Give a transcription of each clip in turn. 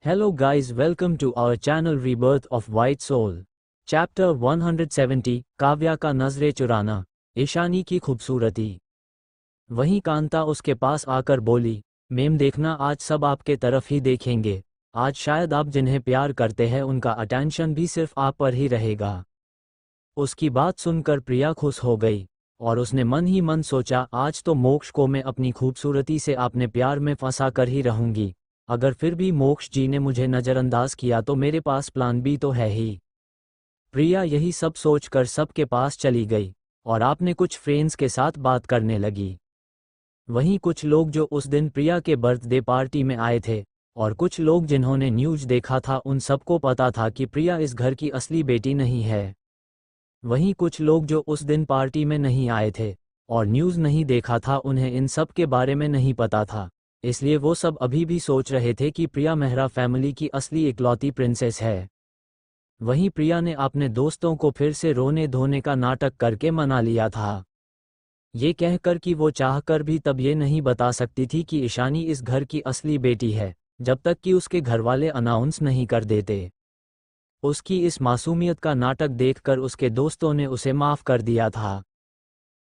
Hello guys, welcome to our channel Rebirth of White Soul. Chapter 170 Kavya का नजरे चुराना, ईशानी की खूबसूरती। वहीं कांता उसके पास आकर बोली, मेम देखना आज सब आपके तरफ ही देखेंगे। आज शायद आप जिन्हें प्यार करते हैं उनका अटेंशन भी सिर्फ आप पर ही रहेगा। उसकी बात सुनकर प्रिया खुश हो गई और उसने मन ही मन सोचा, आज तो मोक्ष को मैं अपनी खूबसूरती से अपने प्यार में फंसा कर ही रहूंगी। अगर फिर भी मोक्ष जी ने मुझे नज़रअंदाज किया तो मेरे पास प्लान बी तो है ही। प्रिया यही सब सोचकर सबके पास चली गई और आपने कुछ फ्रेंड्स के साथ बात करने लगी। वहीं कुछ लोग जो उस दिन प्रिया के बर्थडे पार्टी में आए थे और कुछ लोग जिन्होंने न्यूज़ देखा था, उन सबको पता था कि प्रिया इस घर की असली बेटी नहीं है। वहीं कुछ लोग जो उस दिन पार्टी में नहीं आए थे और न्यूज़ नहीं देखा था, उन्हें इन सब के बारे में नहीं पता था। इसलिए वो सब अभी भी सोच रहे थे कि प्रिया मेहरा फैमिली की असली इकलौती प्रिंसेस है। वहीं प्रिया ने अपने दोस्तों को फिर से रोने धोने का नाटक करके मना लिया था, ये कहकर कि वो चाहकर भी तब ये नहीं बता सकती थी कि ईशानी इस घर की असली बेटी है, जब तक कि उसके घरवाले अनाउंस नहीं कर देते। उसकी इस मासूमियत का नाटक देखकर उसके दोस्तों ने उसे माफ़ कर दिया था।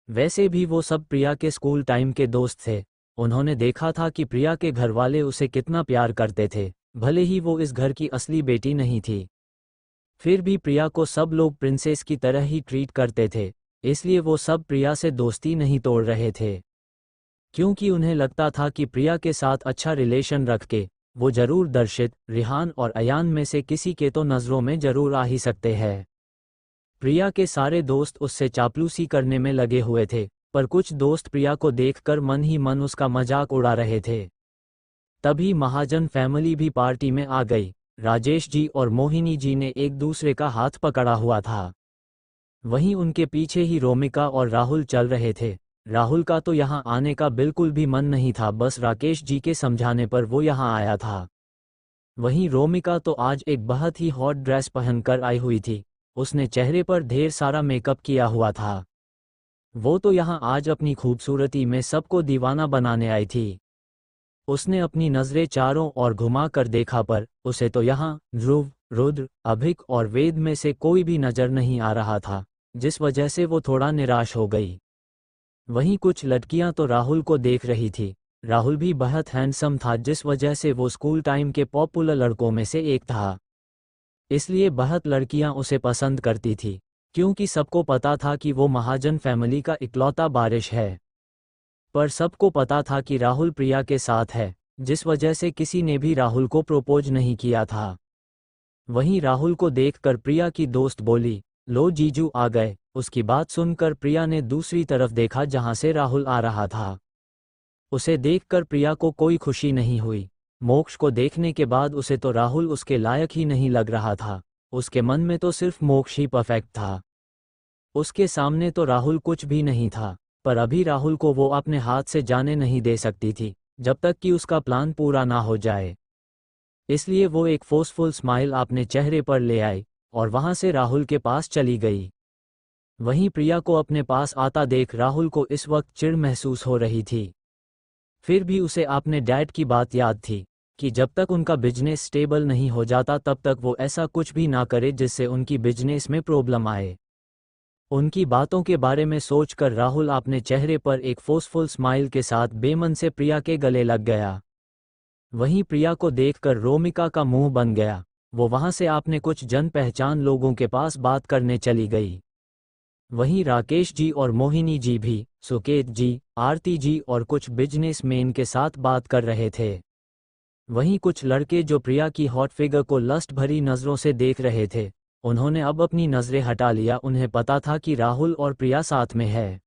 वैसे भी वो सब प्रिया के स्कूल टाइम के दोस्त थे। उन्होंने देखा था कि प्रिया के घरवाले उसे कितना प्यार करते थे, भले ही वो इस घर की असली बेटी नहीं थी। फिर भी प्रिया को सब लोग प्रिंसेस की तरह ही ट्रीट करते थे, इसलिए वो सब प्रिया से दोस्ती नहीं तोड़ रहे थे, क्योंकि उन्हें लगता था कि प्रिया के साथ अच्छा रिलेशन रख के वो जरूर दर्शित, रिहान और अयान में से किसी के तो नज़रों में जरूर आ ही सकते हैं। प्रिया के सारे दोस्त उससे चापलूसी करने में लगे हुए थे, पर कुछ दोस्त प्रिया को देखकर मन ही मन उसका मजाक उड़ा रहे थे। तभी महाजन फैमिली भी पार्टी में आ गई। राजेश जी और मोहिनी जी ने एक दूसरे का हाथ पकड़ा हुआ था। वहीं उनके पीछे ही रोमिका और राहुल चल रहे थे। राहुल का तो यहाँ आने का बिल्कुल भी मन नहीं था, बस राकेश जी के समझाने पर वो यहाँ आया था। वहीं रोमिका तो आज एक बहुत ही हॉट ड्रेस पहनकर आई हुई थी। उसने चेहरे पर ढेर सारा मेकअप किया हुआ था। वो तो यहाँ आज अपनी खूबसूरती में सबको दीवाना बनाने आई थी। उसने अपनी नज़रें चारों ओर घुमाकर देखा, पर उसे तो यहाँ ध्रुव, रुद्र, अभिक और वेद में से कोई भी नज़र नहीं आ रहा था, जिस वजह से वो थोड़ा निराश हो गई। वहीं कुछ लड़कियां तो राहुल को देख रही थी। राहुल भी बहुत हैंडसम था, जिस वजह से वो स्कूल टाइम के पॉपुलर लड़कों में से एक था। इसलिए बहुत लड़कियां उसे पसंद करती थी, क्योंकि सबको पता था कि वो महाजन फैमिली का इकलौता वारिस है। पर सबको पता था कि राहुल प्रिया के साथ है, जिस वजह से किसी ने भी राहुल को प्रपोज नहीं किया था। वहीं राहुल को देखकर प्रिया की दोस्त बोली, लो जीजू आ गए। उसकी बात सुनकर प्रिया ने दूसरी तरफ देखा जहां से राहुल आ रहा था। उसे देखकर प्रिया को कोई खुशी नहीं हुई। मोक्ष को देखने के बाद उसे तो राहुल उसके लायक ही नहीं लग रहा था। उसके मन में तो सिर्फ मोक्ष ही परफेक्ट था। उसके सामने तो राहुल कुछ भी नहीं था, पर अभी राहुल को वो अपने हाथ से जाने नहीं दे सकती थी, जब तक कि उसका प्लान पूरा ना हो जाए। इसलिए वो एक फोर्सफुल स्माइल अपने चेहरे पर ले आई और वहां से राहुल के पास चली गई। वहीं प्रिया को अपने पास आता देख राहुल को इस वक्त चिढ़ महसूस हो रही थी। फिर भी उसे अपने डैड की बात याद थी कि जब तक उनका बिजनेस स्टेबल नहीं हो जाता तब तक वो ऐसा कुछ भी ना करे जिससे उनकी बिजनेस में प्रॉब्लम आए। उनकी बातों के बारे में सोचकर राहुल अपने चेहरे पर एक फोर्सफुल स्माइल के साथ बेमन से प्रिया के गले लग गया। वहीं प्रिया को देखकर रोमिका का मुंह बन गया। वो वहां से अपने कुछ जान पहचान लोगों के पास बात करने चली गई। वहीं राकेश जी और मोहिनी जी भी सुकेत जी, आरती जी और कुछ बिजनेसमैन के साथ बात कर रहे थे। वहीं कुछ लड़के जो प्रिया की हॉट फिगर को लस्ट भरी नज़रों से देख रहे थे, उन्होंने अब अपनी नज़रें हटा लिया। उन्हें पता था कि राहुल और प्रिया साथ में है।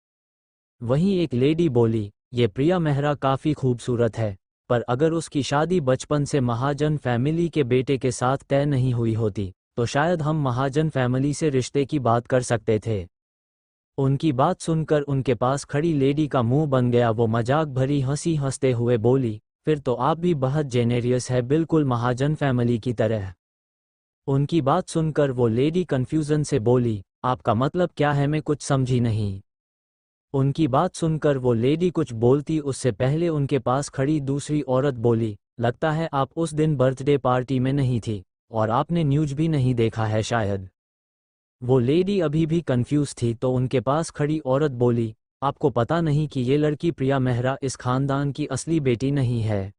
वहीं एक लेडी बोली, ये प्रिया मेहरा काफ़ी खूबसूरत है, पर अगर उसकी शादी बचपन से महाजन फैमिली के बेटे के साथ तय नहीं हुई होती तो शायद हम महाजन फैमिली से रिश्ते की बात कर सकते थे। उनकी बात सुनकर उनके पास खड़ी लेडी का मुंह बन गया। वो मजाक भरी हंसी हंसते हुए बोली, फिर तो आप भी बहुत जेनेरियस है, बिल्कुल महाजन फैमिली की तरह। उनकी बात सुनकर वो लेडी कंफ्यूजन से बोली, आपका मतलब क्या है, मैं कुछ समझी नहीं। उनकी बात सुनकर वो लेडी कुछ बोलती उससे पहले उनके पास खड़ी दूसरी औरत बोली, लगता है आप उस दिन बर्थडे पार्टी में नहीं थी और आपने न्यूज़ भी नहीं देखा है शायद। वो लेडी अभी भी कंफ्यूज थी तो उनके पास खड़ी औरत बोली, आपको पता नहीं कि ये लड़की प्रिया मेहरा इस खानदान की असली बेटी नहीं है।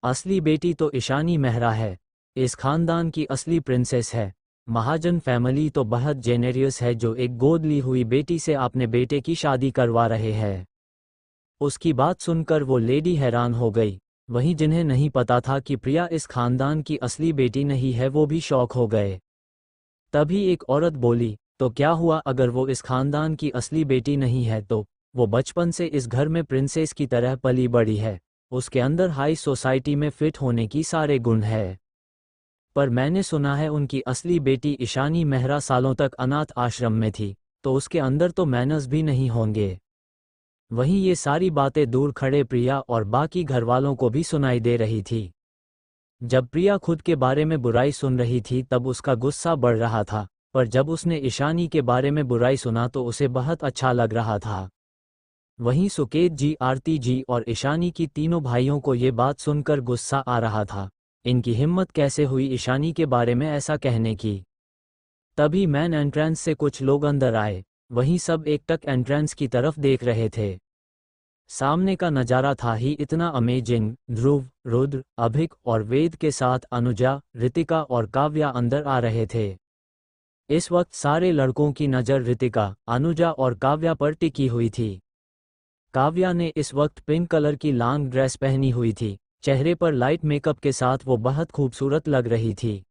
असली बेटी तो ईशानी मेहरा है, इस खानदान की असली प्रिंसेस है। महाजन फैमिली तो बहुत जेनेरियस है जो एक गोद ली हुई बेटी से अपने बेटे की शादी करवा रहे हैं। उसकी बात सुनकर वो लेडी हैरान हो गई। वहीं जिन्हें नहीं पता था कि प्रिया इस खानदान की असली बेटी नहीं है वो भी शॉक हो गए। तभी एक औरत बोली, तो क्या हुआ अगर वो इस खानदान की असली बेटी नहीं है तो? वो बचपन से इस घर में प्रिंसेस की तरह पली बड़ी है, उसके अंदर हाई सोसाइटी में फिट होने की सारे गुण है। पर मैंने सुना है उनकी असली बेटी ईशानी मेहरा सालों तक अनाथ आश्रम में थी, तो उसके अंदर तो मैनर्स भी नहीं होंगे। वहीं ये सारी बातें दूर खड़े प्रिया और बाकी घरवालों को भी सुनाई दे रही थी। जब प्रिया खुद के बारे में बुराई सुन रही थी तब उसका गुस्सा बढ़ रहा था, पर जब उसने ईशानी के बारे में बुराई सुना तो उसे बहुत अच्छा लग रहा था। वहीं सुकेत जी, आरती जी और ईशानी की तीनों भाइयों को ये बात सुनकर गुस्सा आ रहा था। इनकी हिम्मत कैसे हुई ईशानी के बारे में ऐसा कहने की। तभी मैन एंट्रेंस से कुछ लोग अंदर आए, वहीं सब एकटक एंट्रेंस की तरफ देख रहे थे। सामने का नज़ारा था ही इतना अमेजिंग। ध्रुव, रुद्र, अभिक और वेद के साथ अनुजा, ऋतिका और काव्या अंदर आ रहे थे। इस वक्त सारे लड़कों की नज़र ऋतिका, अनुजा और काव्या पर टिकी हुई थी। काव्या ने इस वक्त पिंक कलर की लॉन्ग ड्रेस पहनी हुई थी, चेहरे पर लाइट मेकअप के साथ वो बहुत खूबसूरत लग रही थी।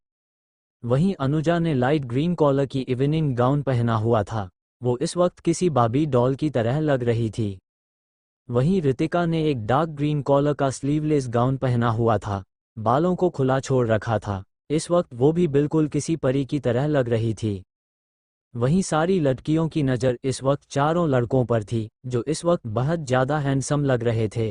वहीं अनुजा ने लाइट ग्रीन कॉलर की इवनिंग गाउन पहना हुआ था, वो इस वक्त किसी बाबी डॉल की तरह लग रही थी। वहीं ऋतिका ने एक डार्क ग्रीन कॉलर का स्लीवलेस गाउन पहना हुआ था, बालों को खुला छोड़ रखा था, इस वक्त वो भी बिल्कुल किसी परी की तरह लग रही थी। वहीं सारी लड़कियों की नज़र इस वक्त चारों लड़कों पर थी जो इस वक्त बहुत ज़्यादा हैंडसम लग रहे थे।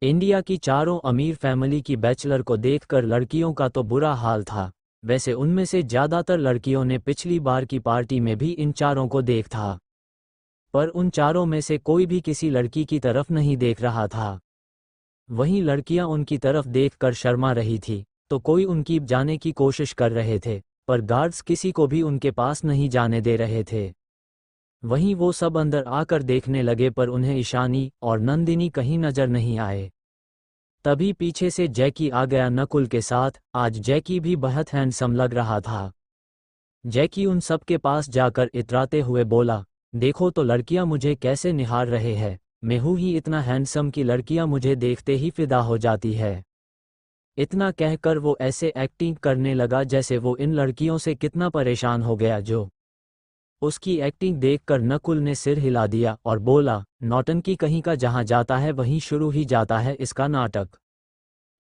इंडिया की चारों अमीर फैमिली की बैचलर को देखकर लड़कियों का तो बुरा हाल था। वैसे उनमें से ज़्यादातर लड़कियों ने पिछली बार की पार्टी में भी इन चारों को देख था, पर उन चारों में से कोई भी किसी लड़की की तरफ नहीं देख रहा था। वहीं लड़कियां उनकी तरफ देखकर शर्मा रही थी, तो कोई उनकी जाने की कोशिश कर रहे थे, पर गार्ड्स किसी को भी उनके पास नहीं जाने दे रहे थे। वहीं वो सब अंदर आकर देखने लगे पर उन्हें ईशानी और नंदिनी कहीं नजर नहीं आए। तभी पीछे से जैकी आ गया नकुल के साथ। आज जैकी भी बहुत हैंडसम लग रहा था। जैकी उन सब के पास जाकर इतराते हुए बोला, देखो तो लड़कियां मुझे कैसे निहार रहे हैं, मैं हूं ही इतना हैंडसम कि लड़कियां मुझे देखते ही फिदा हो जाती है। इतना कहकर वो ऐसे एक्टिंग करने लगा जैसे वो इन लड़कियों से कितना परेशान हो गया। जो उसकी एक्टिंग देखकर नकुल ने सिर हिला दिया और बोला, नौटंकी कहीं का, जहां जाता है वहीं शुरू ही जाता है इसका नाटक।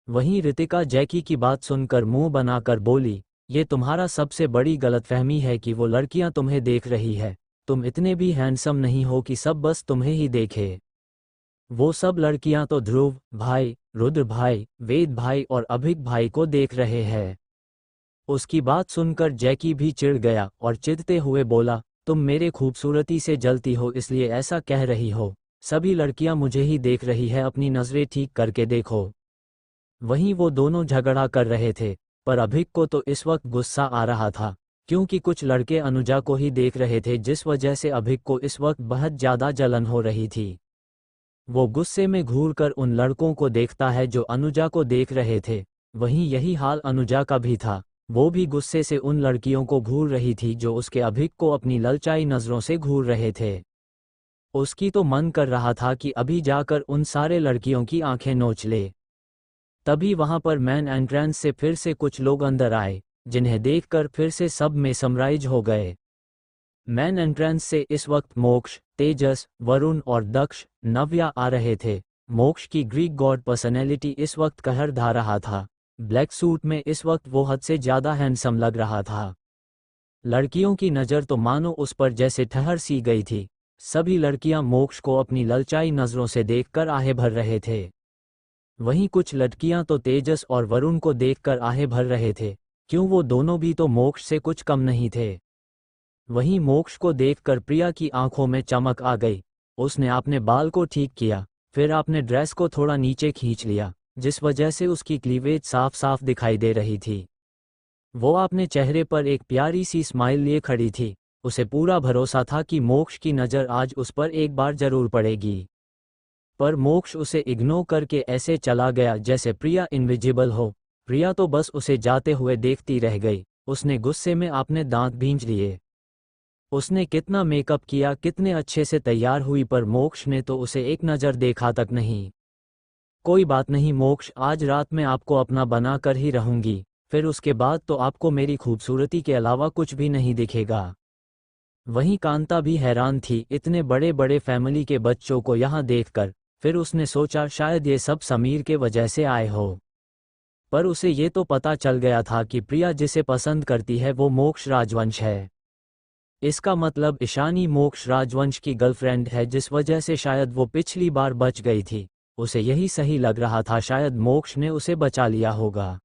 वहीं ऋतिका जैकी की बात सुनकर मुंह बनाकर बोली, ये तुम्हारा सबसे बड़ी गलतफहमी है कि वो लड़कियां तुम्हें देख रही है, तुम इतने भी हैंडसम नहीं हो कि सब बस तुम्हें ही देखे। वो सब लड़कियां तो ध्रुव भाई, रुद्र भाई, वेद भाई और अभिक भाई को देख रहे हैं। उसकी बात सुनकर जैकी भी चिढ़ गया और चिढ़ते हुए बोला, तुम मेरे खूबसूरती से जलती हो इसलिए ऐसा कह रही हो, सभी लड़कियां मुझे ही देख रही है, अपनी नजरें ठीक करके देखो। वहीं वो दोनों झगड़ा कर रहे थे, पर अभिक को तो इस वक्त गुस्सा आ रहा था, क्योंकि कुछ लड़के अनुजा को ही देख रहे थे जिस वजह से अभिक को इस वक्त बहुत ज़्यादा जलन हो रही थी। वो गुस्से में घूरकर उन लड़कों को देखता है जो अनुजा को देख रहे थे। वहीं यही हाल अनुजा का भी था, वो भी गुस्से से उन लड़कियों को घूर रही थी जो उसके अभिक को अपनी ललचाई नज़रों से घूर रहे थे। उसकी तो मन कर रहा था कि अभी जाकर उन सारे लड़कियों की आंखें नोच ले। तभी वहां पर मैन एंट्रेंस से फिर से कुछ लोग अंदर आए, जिन्हें देखकर फिर से सब मेसमराइज हो गए। मैन एंट्रेंस से इस वक्त मोक्ष, तेजस, वरुण और दक्ष, नव्या आ रहे थे। मोक्ष की ग्रीक गॉड पर्सनैलिटी इस वक्त कहर ढा रहा था। ब्लैक सूट में इस वक्त वो हद से ज़्यादा हैंडसम लग रहा था। लड़कियों की नज़र तो मानो उस पर जैसे ठहर सी गई थी। सभी लड़कियां मोक्ष को अपनी ललचाई नज़रों से देखकर आहे भर रहे थे। वहीं कुछ लड़कियां तो तेजस और वरुण को देखकर आहे भर रहे थे, क्यों वो दोनों भी तो मोक्ष से कुछ कम नहीं थे। वहीं मोक्ष को देखकर प्रिया की आंखों में चमक आ गई। उसने अपने बाल को ठीक किया, फिर अपने ड्रेस को थोड़ा नीचे खींच लिया जिस वजह से उसकी क्लीवेज साफ साफ दिखाई दे रही थी। वो अपने चेहरे पर एक प्यारी सी स्माइल लिए खड़ी थी। उसे पूरा भरोसा था कि मोक्ष की नज़र आज उस पर एक बार जरूर पड़ेगी। पर मोक्ष उसे इग्नोर करके ऐसे चला गया जैसे प्रिया इनविजिबल हो। प्रिया तो बस उसे जाते हुए देखती रह गई। उसने गुस्से में अपने दांत भींच लिए। उसने कितना मेकअप किया, कितने अच्छे से तैयार हुई, पर मोक्ष ने तो उसे एक नज़र देखा तक नहीं। कोई बात नहीं मोक्ष, आज रात मैं आपको अपना बना कर ही रहूंगी, फिर उसके बाद तो आपको मेरी खूबसूरती के अलावा कुछ भी नहीं दिखेगा। वहीं कांता भी हैरान थी इतने बड़े बड़े फैमिली के बच्चों को यहाँ देखकर। फिर उसने सोचा शायद ये सब समीर के वजह से आए हो। पर उसे ये तो पता चल गया था कि प्रिया जिसे पसंद करती है वो मोक्ष राजवंश है। इसका मतलब ईशानी मोक्ष राजवंश की गर्लफ्रेंड है, जिस वजह से शायद वो पिछली बार बच गई थी। उसे यही सही लग रहा था, शायद मोक्ष ने उसे बचा लिया होगा।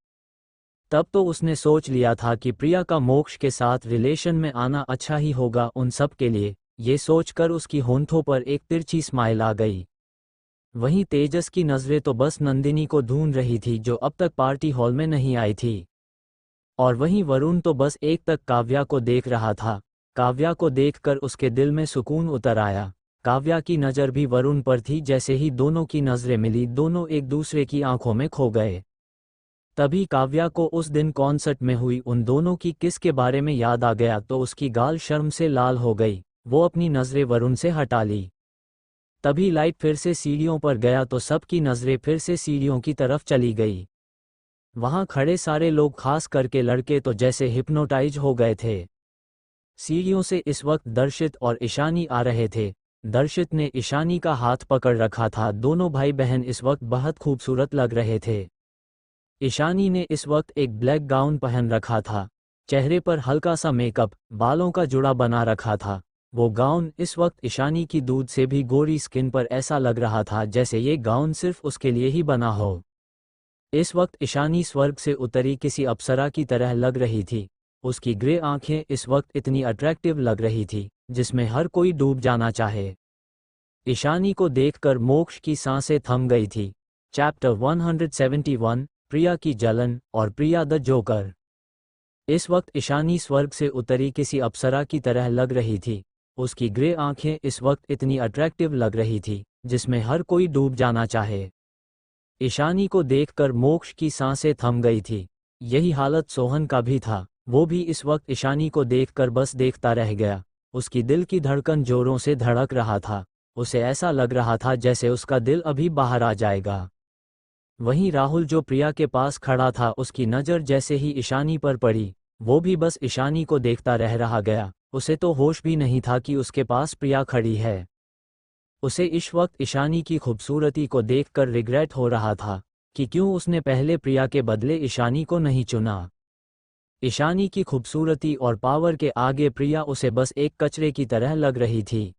तब तो उसने सोच लिया था कि प्रिया का मोक्ष के साथ रिलेशन में आना अच्छा ही होगा उन सब के लिए। ये सोचकर उसकी होंठों पर एक तिरछी स्माइल आ गई। वहीं तेजस की नज़रें तो बस नंदिनी को ढूंढ रही थी, जो अब तक पार्टी हॉल में नहीं आई थी। और वहीं वरुण तो बस एक तक काव्या को देख रहा था। काव्या को देखकर उसके दिल में सुकून उतर आया। काव्या की नज़र भी वरुण पर थी। जैसे ही दोनों की नज़रें मिली, दोनों एक दूसरे की आंखों में खो गए। तभी काव्या को उस दिन कॉन्सर्ट में हुई उन दोनों की किस के बारे में याद आ गया, तो उसकी गाल शर्म से लाल हो गई। वो अपनी नज़रें वरुण से हटा ली। तभी लाइट फिर से सीढ़ियों पर गया तो सबकी नज़रें फिर से सीढ़ियों की तरफ चली गई। वहां खड़े सारे लोग, खास करके लड़के, तो जैसे हिप्नोटाइज हो गए थे। सीढ़ियों से इस वक्त दर्शित और ईशानी आ रहे थे। दर्शित ने ईशानी का हाथ पकड़ रखा था। दोनों भाई बहन इस वक्त बहुत खूबसूरत लग रहे थे। ईशानी ने इस वक्त एक ब्लैक गाउन पहन रखा था। चेहरे पर हल्का सा मेकअप, बालों का जुड़ा बना रखा था। वो गाउन इस वक्त ईशानी की दूध से भी गोरी स्किन पर ऐसा लग रहा था जैसे ये गाउन सिर्फ उसके लिए ही बना हो। इस वक्त ईशानी स्वर्ग से उतरी किसी अप्सरा की तरह लग रही थी। उसकी ग्रे आंखें इस वक्त इतनी अट्रैक्टिव लग रही थी जिसमें हर कोई डूब जाना चाहे। ईशानी को देखकर मोक्ष की सांसें थम गई थी। चैप्टर 171, प्रिया की जलन और प्रिया द जोकर। इस वक्त ईशानी स्वर्ग से उतरी किसी अप्सरा की तरह लग रही थी। उसकी ग्रे आंखें इस वक्त इतनी अट्रैक्टिव लग रही थी जिसमें हर कोई डूब जाना चाहे। ईशानी को देखकर मोक्ष की सांसें थम गई थी। यही हालत सोहन का भी था। वो भी इस वक्त ईशानी को देखकर बस देखता रह गया। उसकी दिल की धड़कन जोरों से धड़क रहा था। उसे ऐसा लग रहा था जैसे उसका दिल अभी बाहर आ जाएगा। वहीं राहुल जो प्रिया के पास खड़ा था, उसकी नज़र जैसे ही ईशानी पर पड़ी, वो भी बस ईशानी को देखता रह रहा गया। उसे तो होश भी नहीं था कि उसके पास प्रिया खड़ी है। उसे इस वक्त ईशानी की खूबसूरती को देखकर रिग्रेट हो रहा था कि क्यों उसने पहले प्रिया के बदले ईशानी को नहीं चुना। ईशानी की खूबसूरती और पावर के आगे प्रिया उसे बस एक कचरे की तरह लग रही थी।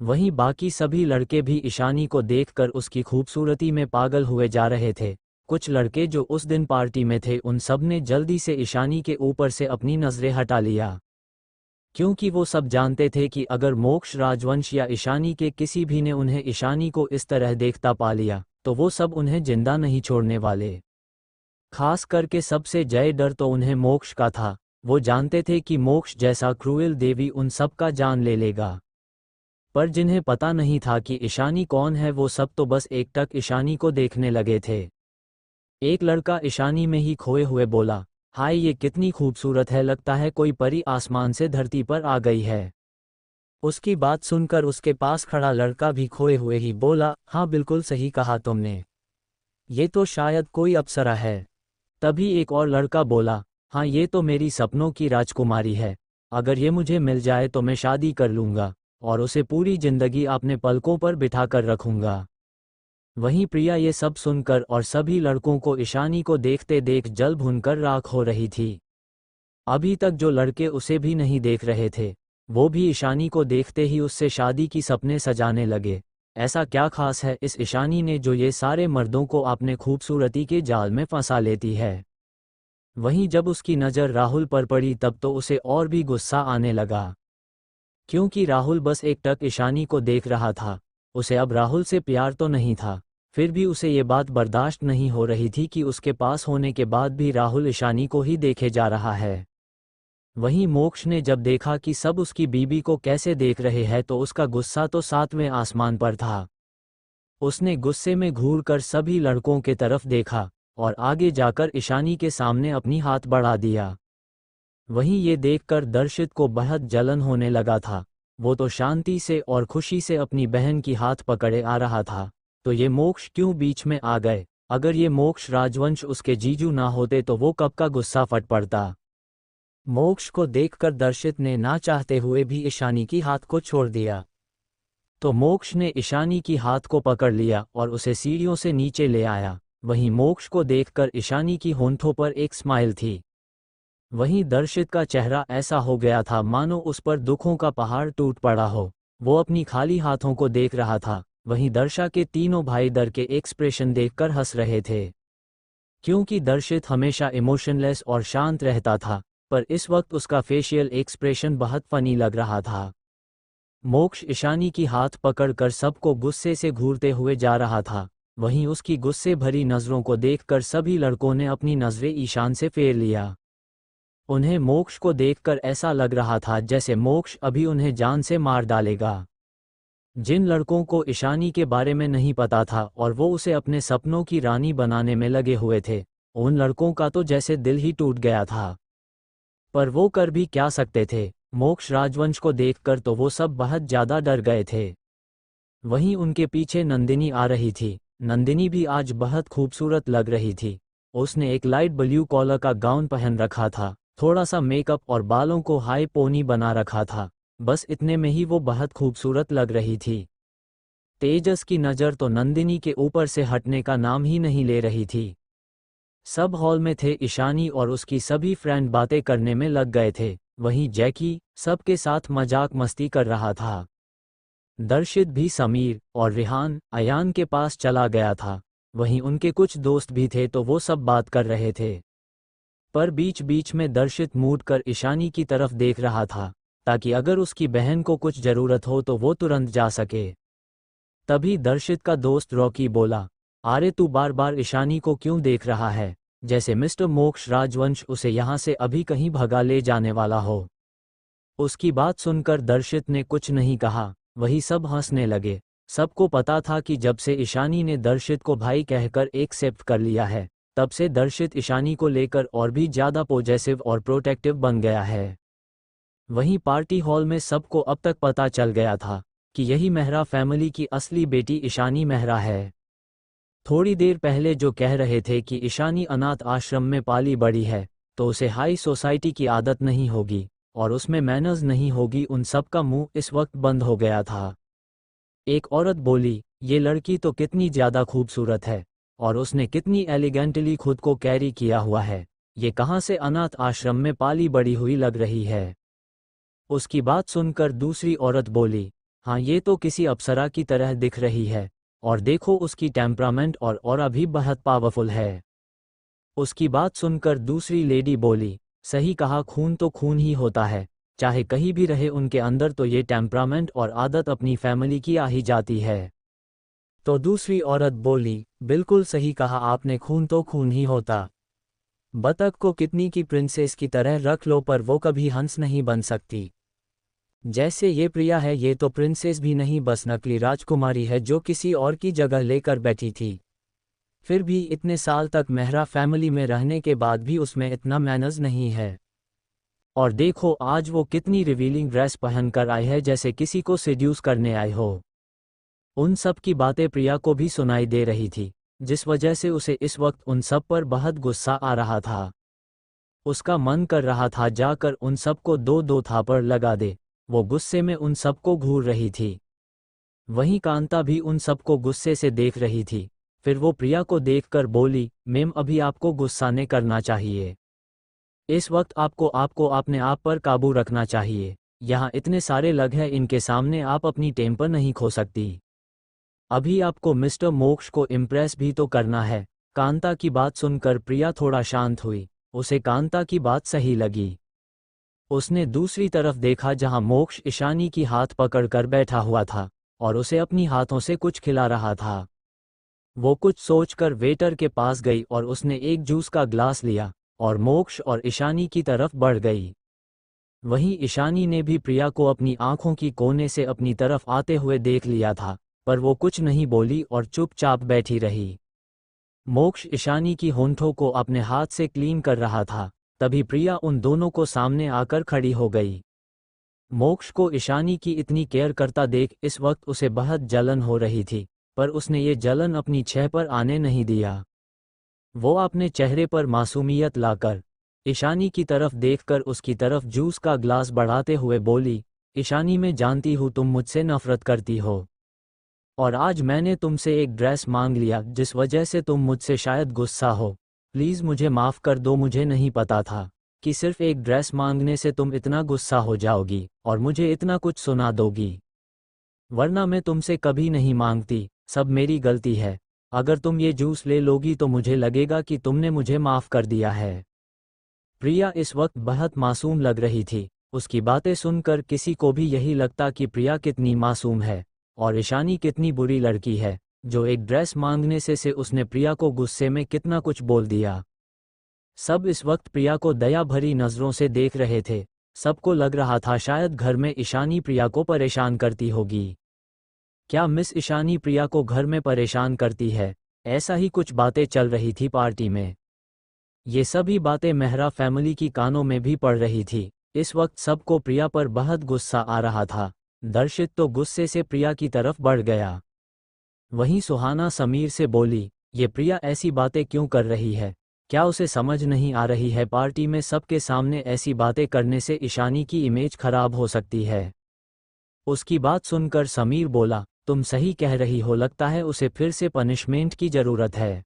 वहीं बाकी सभी लड़के भी ईशानी को देखकर उसकी खूबसूरती में पागल हुए जा रहे थे। कुछ लड़के जो उस दिन पार्टी में थे, उन सब ने जल्दी से ईशानी के ऊपर से अपनी नज़रें हटा लिया, क्योंकि वो सब जानते थे कि अगर मोक्ष राजवंश या ईशानी के किसी भी ने उन्हें ईशानी को इस तरह देखता पा लिया, तो वो सब उन्हें जिंदा नहीं छोड़ने वाले। खास करके सबसे जय डर तो उन्हें मोक्ष का था। वो जानते थे कि मोक्ष जैसा क्रूएल देवी उन सब का जान ले लेगा। पर जिन्हें पता नहीं था कि ईशानी कौन है, वो सब तो बस एकटक ईशानी को देखने लगे थे। एक लड़का ईशानी में ही खोए हुए बोला, हाय ये कितनी खूबसूरत है, लगता है कोई परी आसमान से धरती पर आ गई है। उसकी बात सुनकर उसके पास खड़ा लड़का भी खोए हुए ही बोला, हाँ बिल्कुल सही कहा तुमने, ये तो शायद कोई अप्सरा है। तभी एक और लड़का बोला, हाँ ये तो मेरी सपनों की राजकुमारी है, अगर ये मुझे मिल जाए तो मैं शादी कर लूँगा और उसे पूरी जिंदगी अपने पलकों पर बिठा कर रखूँगा। वहीं प्रिया ये सब सुनकर और सभी लड़कों को ईशानी को देखते देख जल भुनकर राख हो रही थी। अभी तक जो लड़के उसे भी नहीं देख रहे थे, वो भी ईशानी को देखते ही उससे शादी की सपने सजाने लगे। ऐसा क्या खास है इस ईशानी ने जो ये सारे मर्दों को अपने खूबसूरती के जाल में फंसा लेती है। वहीं जब उसकी नज़र राहुल पर पड़ी तब तो उसे और भी गुस्सा आने लगा, क्योंकि राहुल बस एकटक ईशानी को देख रहा था। उसे अब राहुल से प्यार तो नहीं था, फिर भी उसे ये बात बर्दाश्त नहीं हो रही थी कि उसके पास होने के बाद भी राहुल ईशानी को ही देखे जा रहा है। वहीं मोक्ष ने जब देखा कि सब उसकी बीबी को कैसे देख रहे हैं तो उसका गुस्सा तो 7वें आसमान पर था। उसने गुस्से में घूरकर सभी लड़कों के तरफ देखा और आगे जाकर ईशानी के सामने अपनी हाथ बढ़ा दिया। वहीं ये देखकर दर्शित को बहुत जलन होने लगा था। वो तो शांति से और खुशी से अपनी बहन की हाथ पकड़े आ रहा था, तो ये मोक्ष क्यों बीच में आ गए? अगर ये मोक्ष राजवंश उसके जीजू ना होते तो वो कब का गुस्सा फट पड़ता। मोक्ष को देखकर दर्शित ने ना चाहते हुए भी ईशानी की हाथ को छोड़ दिया। तो मोक्ष ने ईशानी की हाथ को पकड़ लिया और उसे सीढ़ियों से नीचे ले आया। वहीं मोक्ष को देखकर ईशानी की होंठों पर एक स्माइल थी। वहीं दर्शित का चेहरा ऐसा हो गया था मानो उस पर दुखों का पहाड़ टूट पड़ा हो। वो अपनी खाली हाथों को देख रहा था। वहीं दर्शा के तीनों भाई डर के एक्सप्रेशन देखकर हंस रहे थे, क्योंकि दर्शित हमेशा इमोशनलेस और शांत रहता था, पर इस वक्त उसका फेशियल एक्सप्रेशन बहुत फनी लग रहा था। मोक्ष ईशानी की हाथ पकड़कर सबको गुस्से से घूरते हुए जा रहा था। वहीं उसकी गुस्से भरी नज़रों को देखकर सभी लड़कों ने अपनी नज़रें ईशान से फेर लिया। उन्हें मोक्ष को देखकर ऐसा लग रहा था जैसे मोक्ष अभी उन्हें जान से मार डालेगा। जिन लड़कों को ईशानी के बारे में नहीं पता था और वो उसे अपने सपनों की रानी बनाने में लगे हुए थे, उन लड़कों का तो जैसे दिल ही टूट गया था। पर वो कर भी क्या सकते थे? मोक्ष राजवंश को देखकर तो वो सब बहुत ज्यादा डर गए थे। वहीं उनके पीछे नंदिनी आ रही थी। नंदिनी भी आज बहुत खूबसूरत लग रही थी। उसने एक लाइट ब्लू कॉलर का गाउन पहन रखा था, थोड़ा सा मेकअप और बालों को हाई पोनी बना रखा था। बस इतने में ही वो बहुत खूबसूरत लग रही थी। तेजस की नज़र तो नंदिनी के ऊपर से हटने का नाम ही नहीं ले रही थी। सब हॉल में थे ईशानी और उसकी सभी फ्रेंड बातें करने में लग गए थे। वहीं जैकी सबके साथ मजाक मस्ती कर रहा था। दर्शित भी समीर और रिहान अयान के पास चला गया था। वहीं उनके कुछ दोस्त भी थे तो वो सब बात कर रहे थे। पर बीच बीच में दर्शित मूड कर ईशानी की तरफ देख रहा था, ताकि अगर उसकी बहन को कुछ जरूरत हो तो वो तुरंत जा सके। तभी दर्शित का दोस्त रॉकी बोला, अरे तू बार बार ईशानी को क्यों देख रहा है, जैसे मिस्टर मोक्ष राजवंश उसे यहाँ से अभी कहीं भगा ले जाने वाला हो। उसकी बात सुनकर दर्शित ने कुछ नहीं कहा। वही सब हंसने लगे। सबको पता था कि जब से ईशानी ने दर्शित को भाई कहकर एक्सेप्ट कर लिया है, तब से दर्शित ईशानी को लेकर और भी ज़्यादा पॉजेसिव और प्रोटेक्टिव बन गया है। वहीं पार्टी हॉल में सबको अब तक पता चल गया था कि यही मेहरा फैमिली की असली बेटी ईशानी मेहरा है। थोड़ी देर पहले जो कह रहे थे कि ईशानी अनाथ आश्रम में पाली बड़ी है, तो उसे हाई सोसाइटी की आदत नहीं होगी और उसमें मैनर्स नहीं होगी, उन सब का मुंह इस वक्त बंद हो गया था। एक औरत बोली, ये लड़की तो कितनी ज़्यादा खूबसूरत है और उसने कितनी एलिगेंटली खुद को कैरी किया हुआ है, ये कहाँ से अनाथ आश्रम में पाली बड़ी हुई लग रही है। उसकी बात सुनकर दूसरी औरत बोली, हाँ ये तो किसी अप्सरा की तरह दिख रही है, और देखो उसकी टेम्परामेंट और ऑरा भी बहुत पावरफुल है। उसकी बात सुनकर दूसरी लेडी बोली, सही कहा, खून तो खून ही होता है, चाहे कहीं भी रहे उनके अंदर तो ये टेम्परामेंट और आदत अपनी फैमिली की आ ही जाती है। तो दूसरी औरत बोली, बिल्कुल सही कहा आपने, खून तो खून ही होता। बतख को कितनी की प्रिंसेस की तरह रख लो पर वो कभी हंस नहीं बन सकती। जैसे ये प्रिया है, ये तो प्रिंसेस भी नहीं बस नकली राजकुमारी है जो किसी और की जगह लेकर बैठी थी। फिर भी इतने साल तक मेहरा फैमिली में रहने के बाद भी उसमें इतना मैनर्स नहीं है। और देखो आज वो कितनी रिवीलिंग ड्रेस पहनकर आई है, जैसे किसी को सेड्यूस करने आई हो। उन सब की बातें प्रिया को भी सुनाई दे रही थी, जिस वजह से उसे इस वक्त उन सब पर बहुत गुस्सा आ रहा था। उसका मन कर रहा था जाकर उन सबको दो दो थापड़ लगा दे। वो गुस्से में उन सबको घूर रही थी। वहीं कांता भी उन सबको गुस्से से देख रही थी। फिर वो प्रिया को देखकर बोली, मैम अभी आपको गुस्सा नहीं करना चाहिए। इस वक्त आपको अपने आप पर काबू रखना चाहिए। यहाँ इतने सारे लोग हैं, इनके सामने आप अपनी टेम्पर नहीं खो सकती। अभी आपको मिस्टर मोक्ष को इम्प्रेस भी तो करना है। कांता की बात सुनकर प्रिया थोड़ा शांत हुई। उसे कांता की बात सही लगी। उसने दूसरी तरफ देखा जहां मोक्ष ईशानी की हाथ पकड़कर बैठा हुआ था और उसे अपनी हाथों से कुछ खिला रहा था। वो कुछ सोचकर वेटर के पास गई और उसने एक जूस का ग्लास लिया और मोक्ष और ईशानी की तरफ बढ़ गई। वहीं ईशानी ने भी प्रिया को अपनी आंखों की कोने से अपनी तरफ आते हुए देख लिया था, पर वो कुछ नहीं बोली और चुपचाप बैठी रही। मोक्ष ईशानी की होंठों को अपने हाथ से क्लीन कर रहा था, तभी प्रिया उन दोनों को सामने आकर खड़ी हो गई। मोक्ष को ईशानी की इतनी केयर करता देख इस वक्त उसे बहुत जलन हो रही थी, पर उसने ये जलन अपनी छह पर आने नहीं दिया। वो अपने चेहरे पर मासूमियत लाकर ईशानी की तरफ देखकर उसकी तरफ जूस का ग्लास बढ़ाते हुए बोली, ईशानी मैं जानती हूँ तुम मुझसे नफरत करती हो, और आज मैंने तुमसे एक ड्रेस मांग लिया जिस वजह से तुम मुझसे शायद गुस्सा हो। प्लीज़ मुझे माफ़ कर दो, मुझे नहीं पता था कि सिर्फ एक ड्रेस मांगने से तुम इतना गुस्सा हो जाओगी और मुझे इतना कुछ सुना दोगी, वरना मैं तुमसे कभी नहीं मांगती। सब मेरी गलती है। अगर तुम ये जूस ले लोगी तो मुझे लगेगा कि तुमने मुझे माफ़ कर दिया है। प्रिया इस वक्त बहुत मासूम लग रही थी। उसकी बातें सुनकर किसी को भी यही लगता कि प्रिया कितनी मासूम है और ईशानी कितनी बुरी लड़की है, जो एक ड्रेस मांगने से उसने प्रिया को गुस्से में कितना कुछ बोल दिया। सब इस वक्त प्रिया को दया भरी नज़रों से देख रहे थे। सबको लग रहा था शायद घर में ईशानी प्रिया को परेशान करती होगी। क्या मिस ईशानी प्रिया को घर में परेशान करती है? ऐसा ही कुछ बातें चल रही थी पार्टी में। ये सभी बातें मेहरा फैमिली की कानों में भी पड़ रही थी। इस वक्त सबको प्रिया पर बहुत गुस्सा आ रहा था। दर्शित तो गुस्से से प्रिया की तरफ बढ़ गया। वहीं सुहाना समीर से बोली, ये प्रिया ऐसी बातें क्यों कर रही है? क्या उसे समझ नहीं आ रही है पार्टी में सबके सामने ऐसी बातें करने से ईशानी की इमेज खराब हो सकती है? उसकी बात सुनकर समीर बोला, तुम सही कह रही हो, लगता है उसे फिर से पनिशमेंट की ज़रूरत है।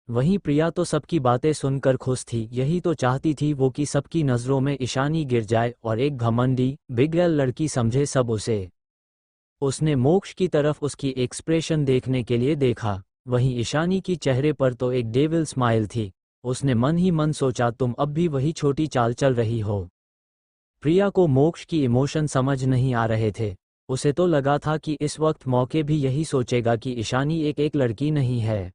वहीं प्रिया तो सबकी बातें सुनकर खुश थी। यही तो चाहती थी वो कि सबकी नज़रों में ईशानी गिर जाए और एक घमंडी बिगड़ैल लड़की समझे सब उसे। उसने मोक्ष की तरफ उसकी एक्सप्रेशन देखने के लिए देखा। वहीं ईशानी की चेहरे पर तो एक डेविल स्माइल थी। उसने मन ही मन सोचा, तुम अब भी वही छोटी चाल चल रही हो। प्रिया को मोक्ष की इमोशन समझ नहीं आ रहे थे। उसे तो लगा था कि इस वक्त मौके भी यही सोचेगा कि ईशानी एक लड़की नहीं है।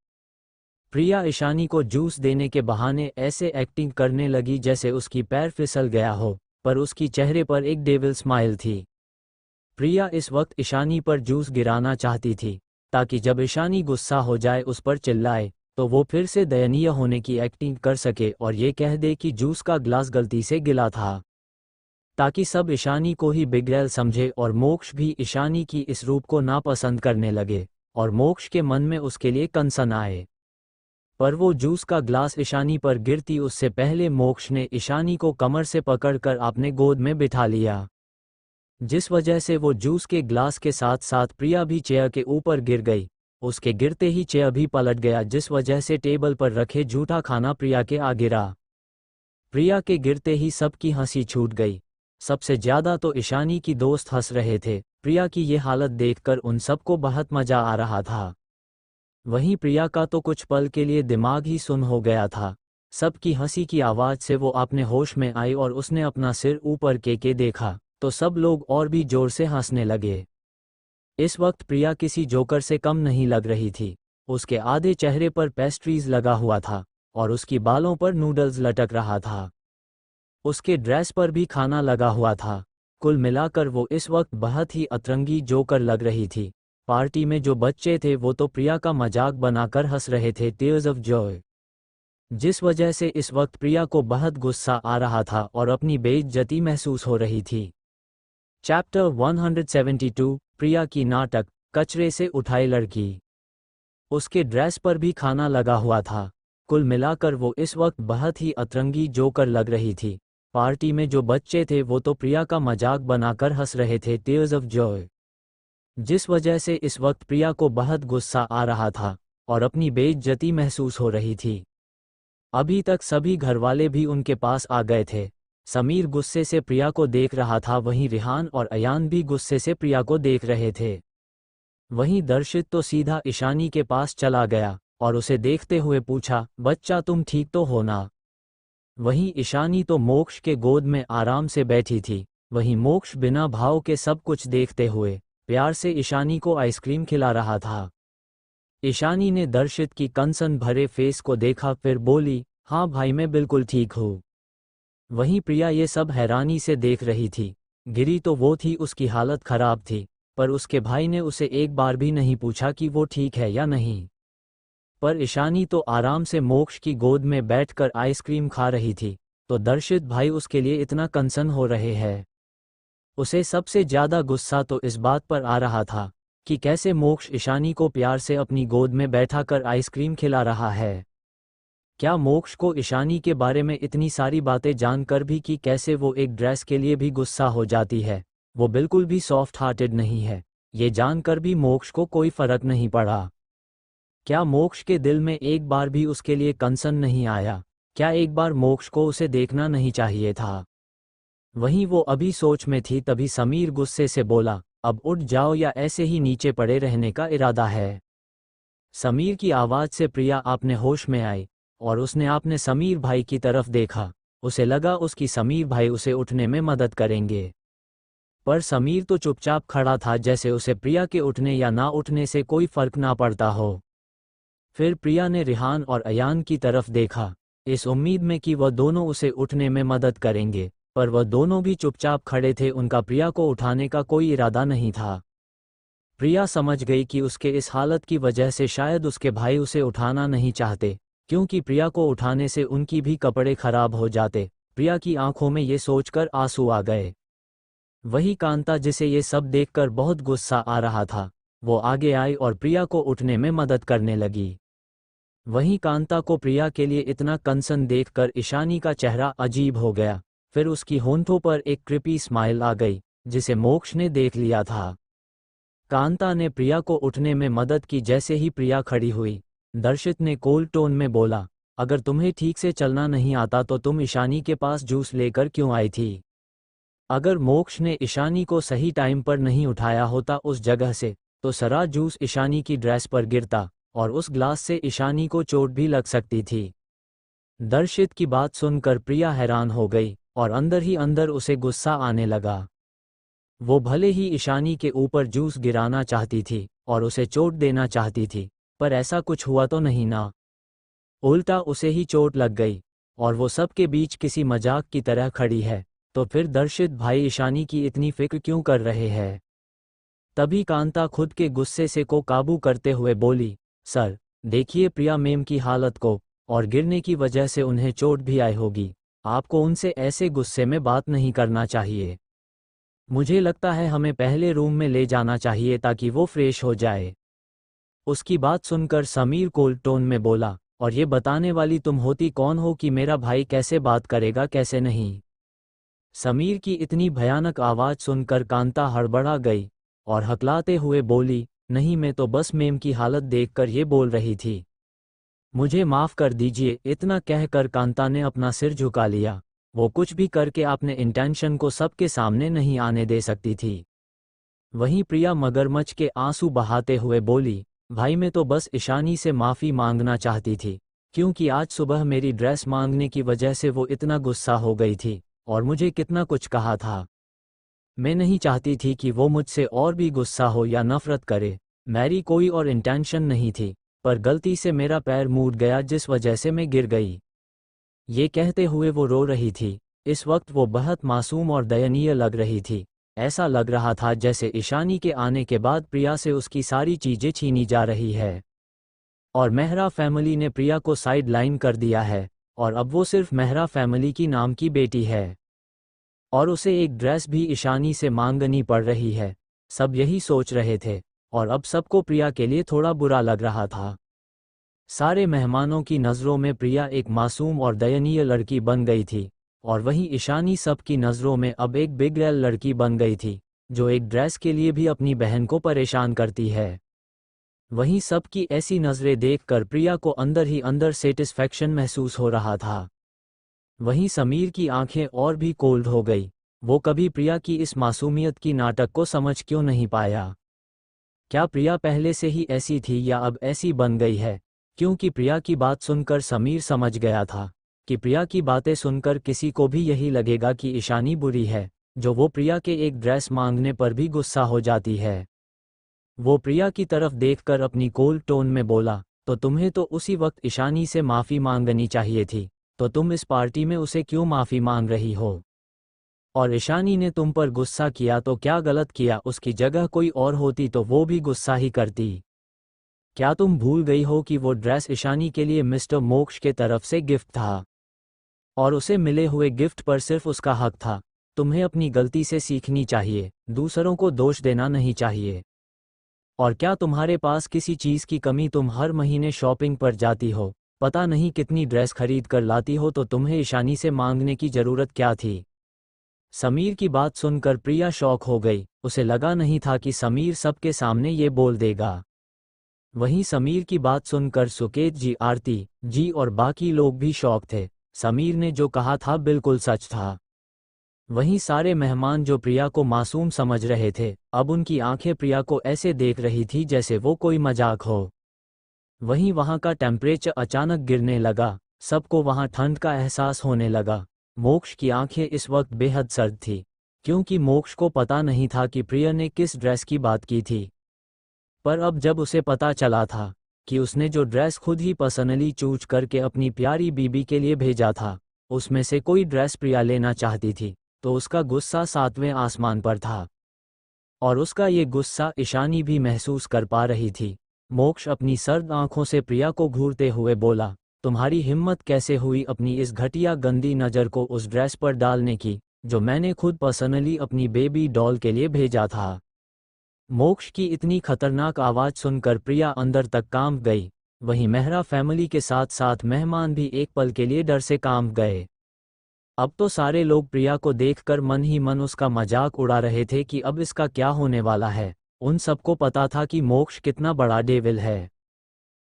प्रिया ईशानी को जूस देने के बहाने ऐसे एक्टिंग करने लगी जैसे उसकी पैर फिसल गया हो, पर उसकी चेहरे पर एक डेविल स्माइल थी। प्रिया इस वक्त ईशानी पर जूस गिराना चाहती थी, ताकि जब ईशानी गुस्सा हो जाए उस पर चिल्लाए तो वो फिर से दयनीय होने की एक्टिंग कर सके और ये कह दे कि जूस का ग्लास गलती से गिला था, ताकि सब ईशानी को ही बिगड़ैल समझे और मोक्ष भी ईशानी की इस रूप को नापसंद करने लगे और मोक्ष के मन में उसके लिए कंसन आए। पर वो जूस का ग्लास ईशानी पर गिरती उससे पहले मोक्ष ने ईशानी को कमर से पकड़कर अपने गोद में बिठा लिया, जिस वजह से वो जूस के ग्लास के साथ साथ प्रिया भी चेयर के ऊपर गिर गई। उसके गिरते ही चेयर भी पलट गया, जिस वजह से टेबल पर रखे झूठा खाना प्रिया के आ गिरा। प्रिया के गिरते ही सबकी हंसी छूट गई। सबसे ज्यादा तो ईशानी की दोस्त हंस रहे थे। प्रिया की ये हालत देखकर उन सबको बहुत मजा आ रहा था। वहीं प्रिया का तो कुछ पल के लिए दिमाग ही सुन्न हो गया था। सबकी हंसी की आवाज़ से वो अपने होश में आई और उसने अपना सिर ऊपर के देखा तो सब लोग और भी जोर से हंसने लगे। इस वक्त प्रिया किसी जोकर से कम नहीं लग रही थी। उसके आधे चेहरे पर पेस्ट्रीज लगा हुआ था और उसकी बालों पर नूडल्स लटक रहा था। उसके ड्रेस पर भी खाना लगा हुआ था। कुल मिलाकर वो इस वक्त बहुत ही अतरंगी जोकर लग रही थी। पार्टी में जो बच्चे थे वो तो प्रिया का मजाक बनाकर हंस रहे थे, टीयर्स ऑफ जॉय, जिस वजह से इस वक्त प्रिया को बहुत गुस्सा आ रहा था और अपनी बेइज्जती महसूस हो रही थी। चैप्टर 172, प्रिया की नाटक, कचरे से उठाई लड़की। उसके ड्रेस पर भी खाना लगा हुआ था। कुल मिलाकर वो इस वक्त बहुत ही अतरंगी जोकर लग रही थी। पार्टी में जो बच्चे थे वो तो प्रिया का मजाक बनाकर हंस रहे थे, टीयर्स ऑफ जॉय, जिस वजह से इस वक्त प्रिया को बहुत गुस्सा आ रहा था और अपनी बेइज्जती महसूस हो रही थी। अभी तक सभी घरवाले भी उनके पास आ गए थे। समीर गुस्से से प्रिया को देख रहा था, वहीं रिहान और अयान भी गुस्से से प्रिया को देख रहे थे। वहीं दर्शित तो सीधा ईशानी के पास चला गया और उसे देखते हुए पूछा, बच्चा तुम ठीक तो हो ना? वहीं ईशानी तो मोक्ष के गोद में आराम से बैठी थी। वहीं मोक्ष बिना भाव के सब कुछ देखते हुए प्यार से ईशानी को आइसक्रीम खिला रहा था। ईशानी ने दर्शित की कंसर्न भरे फेस को देखा, फिर बोली, हाँ भाई मैं बिल्कुल ठीक हूँ। वहीं प्रिया ये सब हैरानी से देख रही थी। गिरी तो वो थी, उसकी हालत खराब थी, पर उसके भाई ने उसे एक बार भी नहीं पूछा कि वो ठीक है या नहीं। पर ईशानी तो आराम से मोक्ष की गोद में बैठकर आइसक्रीम खा रही थी, तो दर्शित भाई उसके लिए इतना कंसर्न हो रहे हैं। उसे सबसे ज्यादा गुस्सा तो इस बात पर आ रहा था कि कैसे मोक्ष ईशानी को प्यार से अपनी गोद में बैठाकर आइसक्रीम खिला रहा है। क्या मोक्ष को ईशानी के बारे में इतनी सारी बातें जानकर भी कि कैसे वो एक ड्रेस के लिए भी गुस्सा हो जाती है, वो बिल्कुल भी सॉफ्ट हार्टेड नहीं है, ये जानकर भी मोक्ष को कोई फर्क नहीं पड़ा। क्या मोक्ष के दिल में एक बार भी उसके लिए कंसर्न नहीं आया? क्या एक बार मोक्ष को उसे देखना नहीं चाहिए था? वहीं वो अभी सोच में थी, तभी समीर गुस्से से बोला, अब उठ जाओ या ऐसे ही नीचे पड़े रहने का इरादा है? समीर की आवाज़ से प्रिया आपने होश में आई और उसने आपने समीर भाई की तरफ देखा। उसे लगा उसकी समीर भाई उसे उठने में मदद करेंगे, पर समीर तो चुपचाप खड़ा था, जैसे उसे प्रिया के उठने या ना उठने से कोई फर्क ना पड़ता हो। फिर प्रिया ने रिहान और अयान की तरफ देखा, इस उम्मीद में कि वह दोनों उसे उठने में मदद करेंगे, पर वह दोनों भी चुपचाप खड़े थे, उनका प्रिया को उठाने का कोई इरादा नहीं था। प्रिया समझ गई कि उसके इस हालत की वजह से शायद उसके भाई उसे उठाना नहीं चाहते, क्योंकि प्रिया को उठाने से उनकी भी कपड़े खराब हो जाते। प्रिया की आंखों में ये सोचकर आंसू आ गए। वही कांता, जिसे ये सब देखकर बहुत गुस्सा आ रहा था, वो आगे आई और प्रिया को उठने में मदद करने लगी। वहीं कांता को प्रिया के लिए इतना कंसर्न देखकर ईशानी का चेहरा अजीब हो गया। फिर उसकी होंठों पर एक क्रिपी स्माइल आ गई, जिसे मोक्ष ने देख लिया था। कांता ने प्रिया को उठने में मदद की। जैसे ही प्रिया खड़ी हुई, दर्शित ने कोल्ड टोन में बोला, अगर तुम्हें ठीक से चलना नहीं आता तो तुम ईशानी के पास जूस लेकर क्यों आई थी? अगर मोक्ष ने ईशानी को सही टाइम पर नहीं उठाया होता उस जगह से, तो सारा जूस ईशानी की ड्रेस पर गिरता और उस ग्लास से ईशानी को चोट भी लग सकती थी। दर्शित की बात सुनकर प्रिया हैरान हो गई और अंदर ही अंदर उसे गुस्सा आने लगा। वो भले ही ईशानी के ऊपर जूस गिराना चाहती थी और उसे चोट देना चाहती थी, पर ऐसा कुछ हुआ तो नहीं ना। उल्टा उसे ही चोट लग गई और वो सबके बीच किसी मजाक की तरह खड़ी है। तो फिर दर्शित भाई ईशानी की इतनी फिक्र क्यों कर रहे हैं? तभी कांता खुद के गुस्से से को काबू करते हुए बोली, सर देखिए प्रिया मैम की हालत को, और गिरने की वजह से उन्हें चोट भी आई होगी। आपको उनसे ऐसे गुस्से में बात नहीं करना चाहिए। मुझे लगता है हमें पहले रूम में ले जाना चाहिए ताकि वो फ्रेश हो जाए। उसकी बात सुनकर समीर कोल्ड टोन में बोला, और ये बताने वाली तुम होती कौन हो कि मेरा भाई कैसे बात करेगा कैसे नहीं? समीर की इतनी भयानक आवाज़ सुनकर कांता हड़बड़ा गई और हकलाते हुए बोली, नहीं मैं तो बस मेम की हालत देखकर ये बोल रही थी, मुझे माफ़ कर दीजिए। इतना कहकर कांता ने अपना सिर झुका लिया। वो कुछ भी करके अपने इंटेंशन को सबके सामने नहीं आने दे सकती थी। वहीं प्रिया मगरमच्छ के आंसू बहाते हुए बोली, भाई मैं तो बस ईशानी से माफ़ी मांगना चाहती थी, क्योंकि आज सुबह मेरी ड्रेस मांगने की वजह से वो इतना गुस्सा हो गई थी और मुझे कितना कुछ कहा था। मैं नहीं चाहती थी कि वो मुझसे और भी गुस्सा हो या नफरत करे। मेरी कोई और इंटेंशन नहीं थी, पर गलती से मेरा पैर मूड गया जिस वजह से मैं गिर गई। ये कहते हुए वो रो रही थी। इस वक्त वो बहुत मासूम और दयनीय लग रही थी। ऐसा लग रहा था जैसे ईशानी के आने के बाद प्रिया से उसकी सारी चीज़ें छीनी जा रही है और मेहरा फैमिली ने प्रिया को साइड लाइन कर दिया है और अब वो सिर्फ मेहरा फैमिली की नाम की बेटी है और उसे एक ड्रेस भी ईशानी से मांगनी पड़ रही है। सब यही सोच रहे थे और अब सबको प्रिया के लिए थोड़ा बुरा लग रहा था। सारे मेहमानों की नज़रों में प्रिया एक मासूम और दयनीय लड़की बन गई थी और वहीं ईशानी सबकी नज़रों में अब एक बिगड़ैल लड़की बन गई थी, जो एक ड्रेस के लिए भी अपनी बहन को परेशान करती है। वहीं सबकी ऐसी नज़रें देखकर प्रिया को अंदर ही अंदर सेटिस्फैक्शन महसूस हो रहा था। वहीं समीर की आंखें और भी कोल्ड हो गई। वो कभी प्रिया की इस मासूमियत की नाटक को समझ क्यों नहीं पाया? क्या प्रिया पहले से ही ऐसी थी या अब ऐसी बन गई है? क्योंकि प्रिया की बात सुनकर समीर समझ गया था कि प्रिया की बातें सुनकर किसी को भी यही लगेगा कि ईशानी बुरी है, जो वो प्रिया के एक ड्रेस मांगने पर भी गुस्सा हो जाती है। वो प्रिया की तरफ देखकर अपनी कोल्ड टोन में बोला, तो तुम्हें तो उसी वक्त ईशानी से माफ़ी मांगनी चाहिए थी, तो तुम इस पार्टी में उसे क्यों माफ़ी मांग रही हो? और ईशानी ने तुम पर गुस्सा किया तो क्या गलत किया? उसकी जगह कोई और होती तो वो भी गुस्सा ही करती। क्या तुम भूल गई हो कि वो ड्रेस ईशानी के लिए मिस्टर मोक्ष के तरफ से गिफ्ट था, और उसे मिले हुए गिफ्ट पर सिर्फ उसका हक था। तुम्हें अपनी गलती से सीखनी चाहिए, दूसरों को दोष देना नहीं चाहिए। और क्या तुम्हारे पास किसी चीज़ की कमी? तुम हर महीने शॉपिंग पर जाती हो, पता नहीं कितनी ड्रेस खरीद कर लाती हो, तो तुम्हें ईशानी से मांगने की ज़रूरत क्या थी? समीर की बात सुनकर प्रिया शॉक हो गई। उसे लगा नहीं था कि समीर सबके सामने ये बोल देगा। वहीं समीर की बात सुनकर सुकेत जी, आरती जी और बाकी लोग भी शॉक थे। समीर ने जो कहा था बिल्कुल सच था। वहीं सारे मेहमान जो प्रिया को मासूम समझ रहे थे, अब उनकी आंखें प्रिया को ऐसे देख रही थी जैसे वो कोई मजाक हो। वहीं वहां का टेम्परेचर अचानक गिरने लगा, सबको वहां ठंड का एहसास होने लगा। मोक्ष की आंखें इस वक्त बेहद सर्द थी, क्योंकि मोक्ष को पता नहीं था कि प्रिया ने किस ड्रेस की बात की थी। पर अब जब उसे पता चला था कि उसने जो ड्रेस खुद ही पर्सनली चूज करके अपनी प्यारी बीबी के लिए भेजा था, उसमें से कोई ड्रेस प्रिया लेना चाहती थी, तो उसका गुस्सा 7वें आसमान पर था। और उसका ये गुस्सा ईशानी भी महसूस कर पा रही थी। मोक्ष अपनी सर्द आंखों से प्रिया को घूरते हुए बोला, तुम्हारी हिम्मत कैसे हुई अपनी इस घटिया गंदी नज़र को उस ड्रेस पर डालने की, जो मैंने खुद पर्सनली अपनी बेबी डॉल के लिए भेजा था? मोक्ष की इतनी खतरनाक आवाज़ सुनकर प्रिया अंदर तक कांप गई। वहीं मेहरा फैमिली के साथ साथ मेहमान भी एक पल के लिए डर से कांप गए। अब तो सारे लोग प्रिया को देखकर मन ही मन उसका मजाक उड़ा रहे थे कि अब इसका क्या होने वाला है। उन सबको पता था कि मोक्ष कितना बड़ा डेविल है।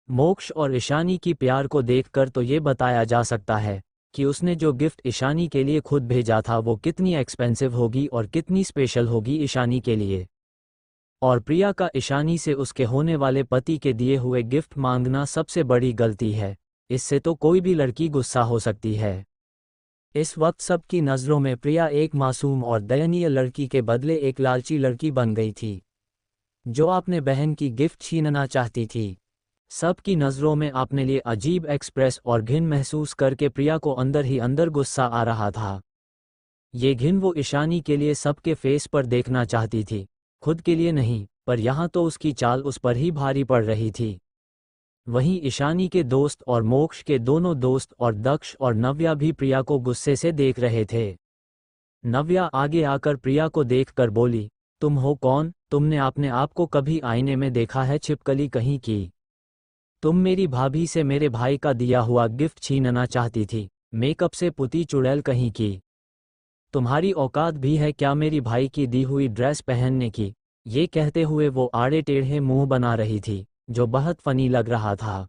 मोक्ष और ईशानी की प्यार को देखकर तो ये बताया जा सकता है कि उसने जो गिफ्ट ईशानी के लिए खुद भेजा था वो कितनी एक्सपेंसिव होगी और कितनी स्पेशल होगी ईशानी के लिए। और प्रिया का ईशानी से उसके होने वाले पति के दिए हुए गिफ्ट मांगना सबसे बड़ी गलती है। इससे तो कोई भी लड़की गुस्सा हो सकती है। इस वक्त सबकी नज़रों में प्रिया एक मासूम और दयनीय लड़की के बदले एक लालची लड़की बन गई थी, जो अपने बहन की गिफ्ट छीनना चाहती थी। सबकी नज़रों में अपने लिए अजीब एक्सप्रेस और घिन महसूस करके प्रिया को अंदर ही अंदर गुस्सा आ रहा था। ये घिन वो ईशानी के लिए सबके फेस पर देखना चाहती थी, खुद के लिए नहीं। पर यहाँ तो उसकी चाल उस पर ही भारी पड़ रही थी। वहीं ईशानी के दोस्त और मोक्ष के दोनों दोस्त और दक्ष और नव्या भी प्रिया को गुस्से से देख रहे थे। नव्या आगे आकर प्रिया को देखकर बोली, तुम हो कौन? तुमने अपने आप को कभी आईने में देखा है? छिपकली कहीं की। तुम मेरी भाभी से मेरे भाई का दिया हुआ गिफ्ट छीनना चाहती थी, मेकअप से पुती चुड़ैल कहीं की। तुम्हारी औकात भी है क्या मेरी भाई की दी हुई ड्रेस पहनने की? ये कहते हुए वो आड़े टेढ़े मुंह बना रही थी, जो बहुत फनी लग रहा था।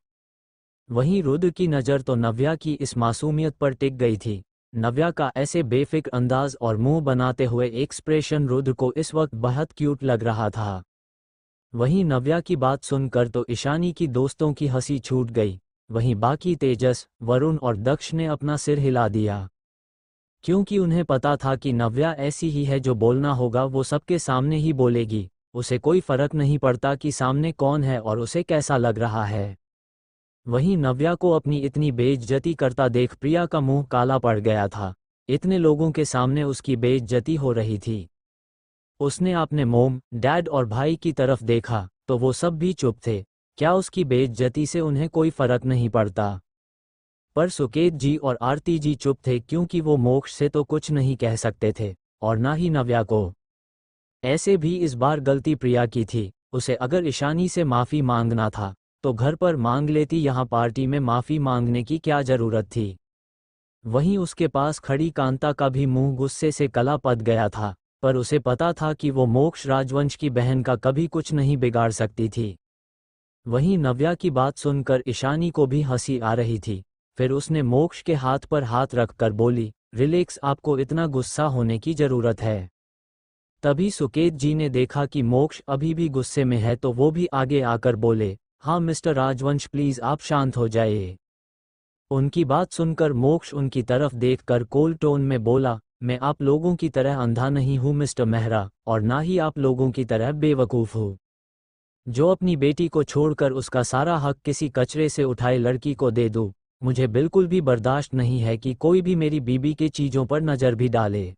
वहीं रुद्र की नज़र तो नव्या की इस मासूमियत पर टिक गई थी। नव्या का ऐसे बेफिक्र अंदाज और मुंह बनाते हुए एक्सप्रेशन रुद्र को इस वक्त बहुत क्यूट लग रहा था। वहीं नव्या की बात सुनकर तो ईशानी की दोस्तों की हंसी छूट गई। वहीं बाकी तेजस, वरुण और दक्ष ने अपना सिर हिला दिया, क्योंकि उन्हें पता था कि नव्या ऐसी ही है, जो बोलना होगा वो सबके सामने ही बोलेगी। उसे कोई फर्क नहीं पड़ता कि सामने कौन है और उसे कैसा लग रहा है। वहीं नव्या को अपनी इतनी बेइज्जती करता देख प्रिया का मुंह काला पड़ गया था। इतने लोगों के सामने उसकी बेइज्जती हो रही थी। उसने अपने मोम, डैड और भाई की तरफ देखा तो वो सब भी चुप थे। क्या उसकी बेइज्जती से उन्हें कोई फर्क नहीं पड़ता? पर सुकेत जी और आरती जी चुप थे, क्योंकि वो मोक्ष से तो कुछ नहीं कह सकते थे और ना ही नव्या को। ऐसे भी इस बार गलती प्रिया की थी। उसे अगर ईशानी से माफ़ी मांगना था तो घर पर मांग लेती, यहाँ पार्टी में माफ़ी मांगने की क्या ज़रूरत थी? वहीं उसके पास खड़ी कांता का भी मुंह गुस्से से कला पद गया था, पर उसे पता था कि वो मोक्ष राजवंश की बहन का कभी कुछ नहीं बिगाड़ सकती थी। वहीं नव्या की बात सुनकर ईशानी को भी हंसी आ रही थी। फिर उसने मोक्ष के हाथ पर हाथ रखकर बोली, रिलैक्स, आपको इतना गुस्सा होने की जरूरत है। तभी सुकेत जी ने देखा कि मोक्ष अभी भी गुस्से में है, तो वो भी आगे आकर बोले, हाँ मिस्टर राजवंश, प्लीज आप शांत हो जाइए। उनकी बात सुनकर मोक्ष उनकी तरफ देखकर कोल्ड टोन में बोला, मैं आप लोगों की तरह अंधा नहीं हूँ मिस्टर मेहरा, और ना ही आप लोगों की तरह बेवकूफ़ हूँ। जो अपनी बेटी को छोड़कर उसका सारा हक किसी कचरे से उठाए लड़की को दे दूं। मुझे बिल्कुल भी बर्दाश्त नहीं है कि कोई भी मेरी बीबी की चीज़ों पर नज़र भी डाले।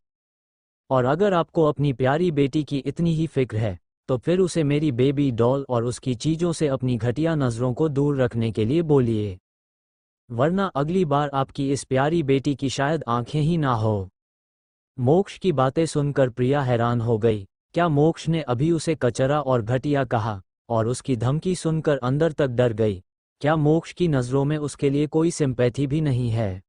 और अगर आपको अपनी प्यारी बेटी की इतनी ही फिक्र है तो फिर उसे मेरी बेबी डॉल और उसकी चीज़ों से अपनी घटिया नज़रों को दूर रखने के लिए बोलिए, वरना अगली बार आपकी इस प्यारी बेटी की शायद आंखें ही ना हो। मोक्ष की बातें सुनकर प्रिया हैरान हो गई। क्या मोक्ष ने अभी उसे कचरा और घटिया कहा? और उसकी धमकी सुनकर अंदर तक डर गई। क्या मोक्ष की नज़रों में उसके लिए कोई सिंपैथी भी नहीं है?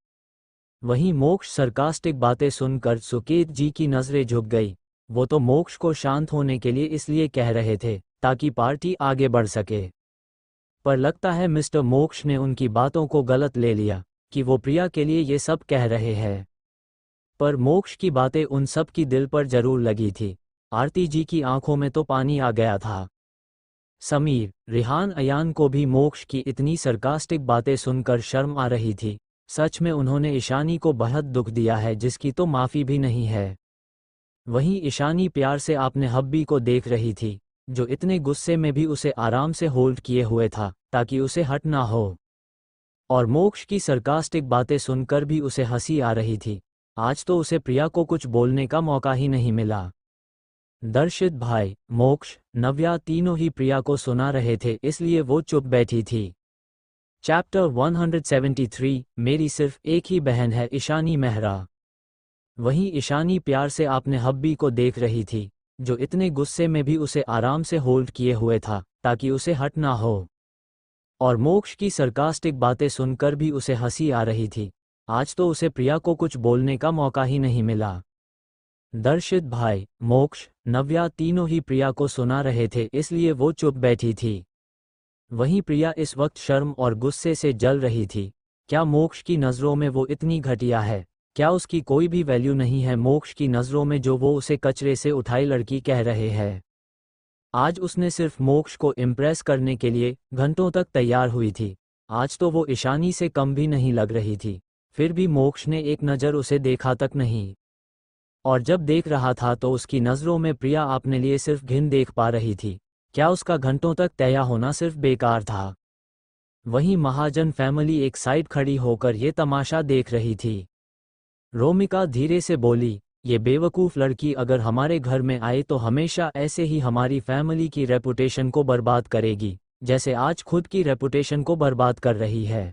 वहीं मोक्ष सरकास्टिक बातें सुनकर सुकेत जी की नज़रें झुक गई। वो तो मोक्ष को शांत होने के लिए इसलिए कह रहे थे ताकि पार्टी आगे बढ़ सके, पर लगता है मिस्टर मोक्ष ने उनकी बातों को गलत ले लिया कि वो प्रिया के लिए ये सब कह रहे हैं। पर मोक्ष की बातें उन सब की दिल पर जरूर लगी थी। आरती जी की आंखों में तो पानी आ गया था। समीर, रिहान, अयान को भी मोक्ष की इतनी सरकास्टिक बातें सुनकर शर्म आ रही थी। सच में उन्होंने ईशानी को बहुत दुख दिया है जिसकी तो माफ़ी भी नहीं है। वहीं ईशानी प्यार से अपने हब्बी को देख रही थी जो इतने गुस्से में भी उसे आराम से होल्ड किए हुए था ताकि उसे हट ना हो। और मोक्ष की सरकास्टिक बातें सुनकर भी उसे हंसी आ रही थी। आज तो उसे प्रिया को कुछ बोलने का मौका ही नहीं मिला। दर्शित भाई, मोक्ष, नव्या तीनों ही प्रिया को सुना रहे थे इसलिए वो चुप बैठी थी। चैप्टर 173, मेरी सिर्फ एक ही बहन है, ईशानी मेहरा। वहीं ईशानी प्यार से अपने हब्बी को देख रही थी जो इतने गुस्से में भी उसे आराम से होल्ड किए हुए था ताकि उसे हट ना हो। और मोक्ष की सरकास्टिक बातें सुनकर भी उसे हंसी आ रही थी। आज तो उसे प्रिया को कुछ बोलने का मौका ही नहीं मिला। दर्शित भाई, मोक्ष, नव्या तीनों ही प्रिया को सुना रहे थे इसलिए वो चुप बैठी थी। वहीं प्रिया इस वक्त शर्म और गुस्से से जल रही थी। क्या मोक्ष की नज़रों में वो इतनी घटिया है? क्या उसकी कोई भी वैल्यू नहीं है मोक्ष की नज़रों में जो वो उसे कचरे से उठाई लड़की कह रहे हैं? आज उसने सिर्फ मोक्ष को इम्प्रेस करने के लिए घंटों तक तैयार हुई थी। आज तो वो ईशानी से कम भी नहीं लग रही थी। फिर भी मोक्ष ने एक नज़र उसे देखा तक नहीं। और जब देख रहा था तो उसकी नज़रों में प्रिया अपने लिए सिर्फ घिन देख पा रही थी। क्या उसका घंटों तक तैयार होना सिर्फ बेकार था? वहीं महाजन फैमिली एक साइड खड़ी होकर ये तमाशा देख रही थी। रोमिका धीरे से बोली, ये बेवकूफ़ लड़की अगर हमारे घर में आए तो हमेशा ऐसे ही हमारी फैमिली की रेपुटेशन को बर्बाद करेगी जैसे आज खुद की रेपुटेशन को बर्बाद कर रही है।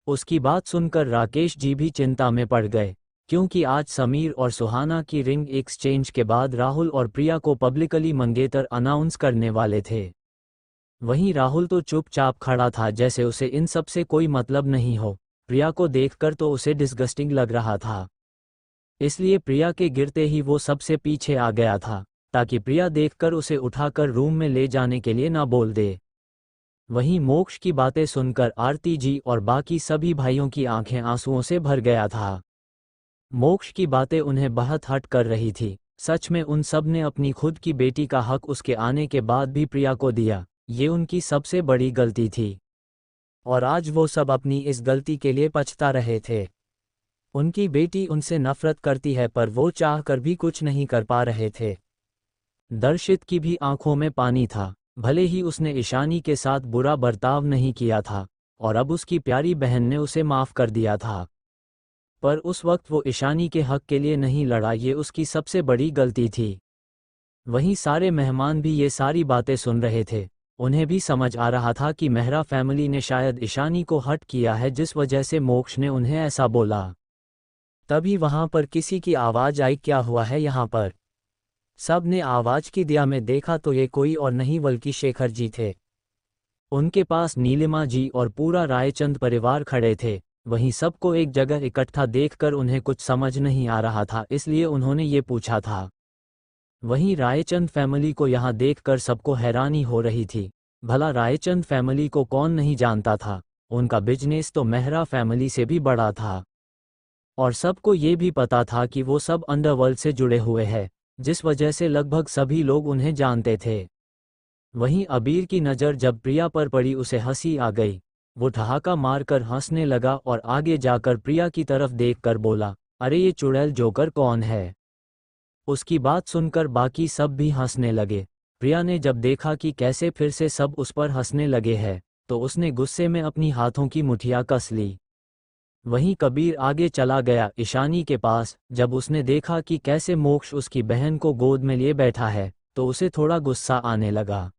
उसकी बात सुनकर राकेश जी भी चिंता में पड़ गए क्योंकि आज समीर और सुहाना की रिंग एक्सचेंज के बाद राहुल और प्रिया को पब्लिकली मंगेतर अनाउंस करने वाले थे। वहीं राहुल तो चुपचाप खड़ा था जैसे उसे इन सब से कोई मतलब नहीं हो। प्रिया को देखकर तो उसे डिस्गस्टिंग लग रहा था, इसलिए प्रिया के गिरते ही वो सबसे पीछे आ गया था ताकि प्रिया देखकर उसे उठाकर रूम में ले जाने के लिए ना बोल दे। वहीं मोक्ष की बातें सुनकर आरती जी और बाकी सभी भाइयों की आंखें आंसुओं से भर गया था। मोक्ष की बातें उन्हें बहुत हर्ट कर रही थी। सच में उन सब ने अपनी खुद की बेटी का हक उसके आने के बाद भी प्रिया को दिया। ये उनकी सबसे बड़ी गलती थी और आज वो सब अपनी इस गलती के लिए पछता रहे थे। उनकी बेटी उनसे नफरत करती है पर वो चाहकर भी कुछ नहीं कर पा रहे थे। दर्शित की भी आंखों में पानी था। भले ही उसने ईशानी के साथ बुरा बर्ताव नहीं किया था और अब उसकी प्यारी बहन ने उसे माफ़ कर दिया था, पर उस वक्त वो ईशानी के हक के लिए नहीं लड़ा। ये उसकी सबसे बड़ी गलती थी। वहीं सारे मेहमान भी ये सारी बातें सुन रहे थे। उन्हें भी समझ आ रहा था कि मेहरा फैमिली ने शायद ईशानी को हर्ट किया है जिस वजह से मोक्ष ने उन्हें ऐसा बोला। तभी वहां पर किसी की आवाज़ आई, क्या हुआ है यहाँ पर? सब ने आवाज़ की दिया में देखा तो ये कोई और नहीं बल्कि शेखर जी थे। उनके पास नीलिमा जी और पूरा रायचंद परिवार खड़े थे। वहीं सबको एक जगह इकट्ठा देखकर उन्हें कुछ समझ नहीं आ रहा था इसलिए उन्होंने ये पूछा था। वहीं रायचंद फैमिली को यहाँ देखकर सबको हैरानी हो रही थी। भला रायचंद फैमिली को कौन नहीं जानता था? उनका बिजनेस तो मेहरा फैमिली से भी बड़ा था और सबको ये भी पता था कि वो सब अंडरवर्ल्ड से जुड़े हुए हैं, जिस वजह से लगभग सभी लोग उन्हें जानते थे। वहीं अबीर की नज़र जब प्रिया पर पड़ी उसे हंसी आ गई। वो ठहाका मारकर हंसने लगा और आगे जाकर प्रिया की तरफ देखकर बोला, अरे ये चुड़ैल जोकर कौन है? उसकी बात सुनकर बाकी सब भी हंसने लगे। प्रिया ने जब देखा कि कैसे फिर से सब उस पर हंसने लगे हैं, तो उसने गुस्से में अपनी हाथों की मुठियाँ कस ली। वहीं कबीर आगे चला गया ईशानी के पास। जब उसने देखा कि कैसे मोक्ष उसकी बहन को गोद में लिए बैठा है, तो उसे थोड़ा गुस्सा आने लगा।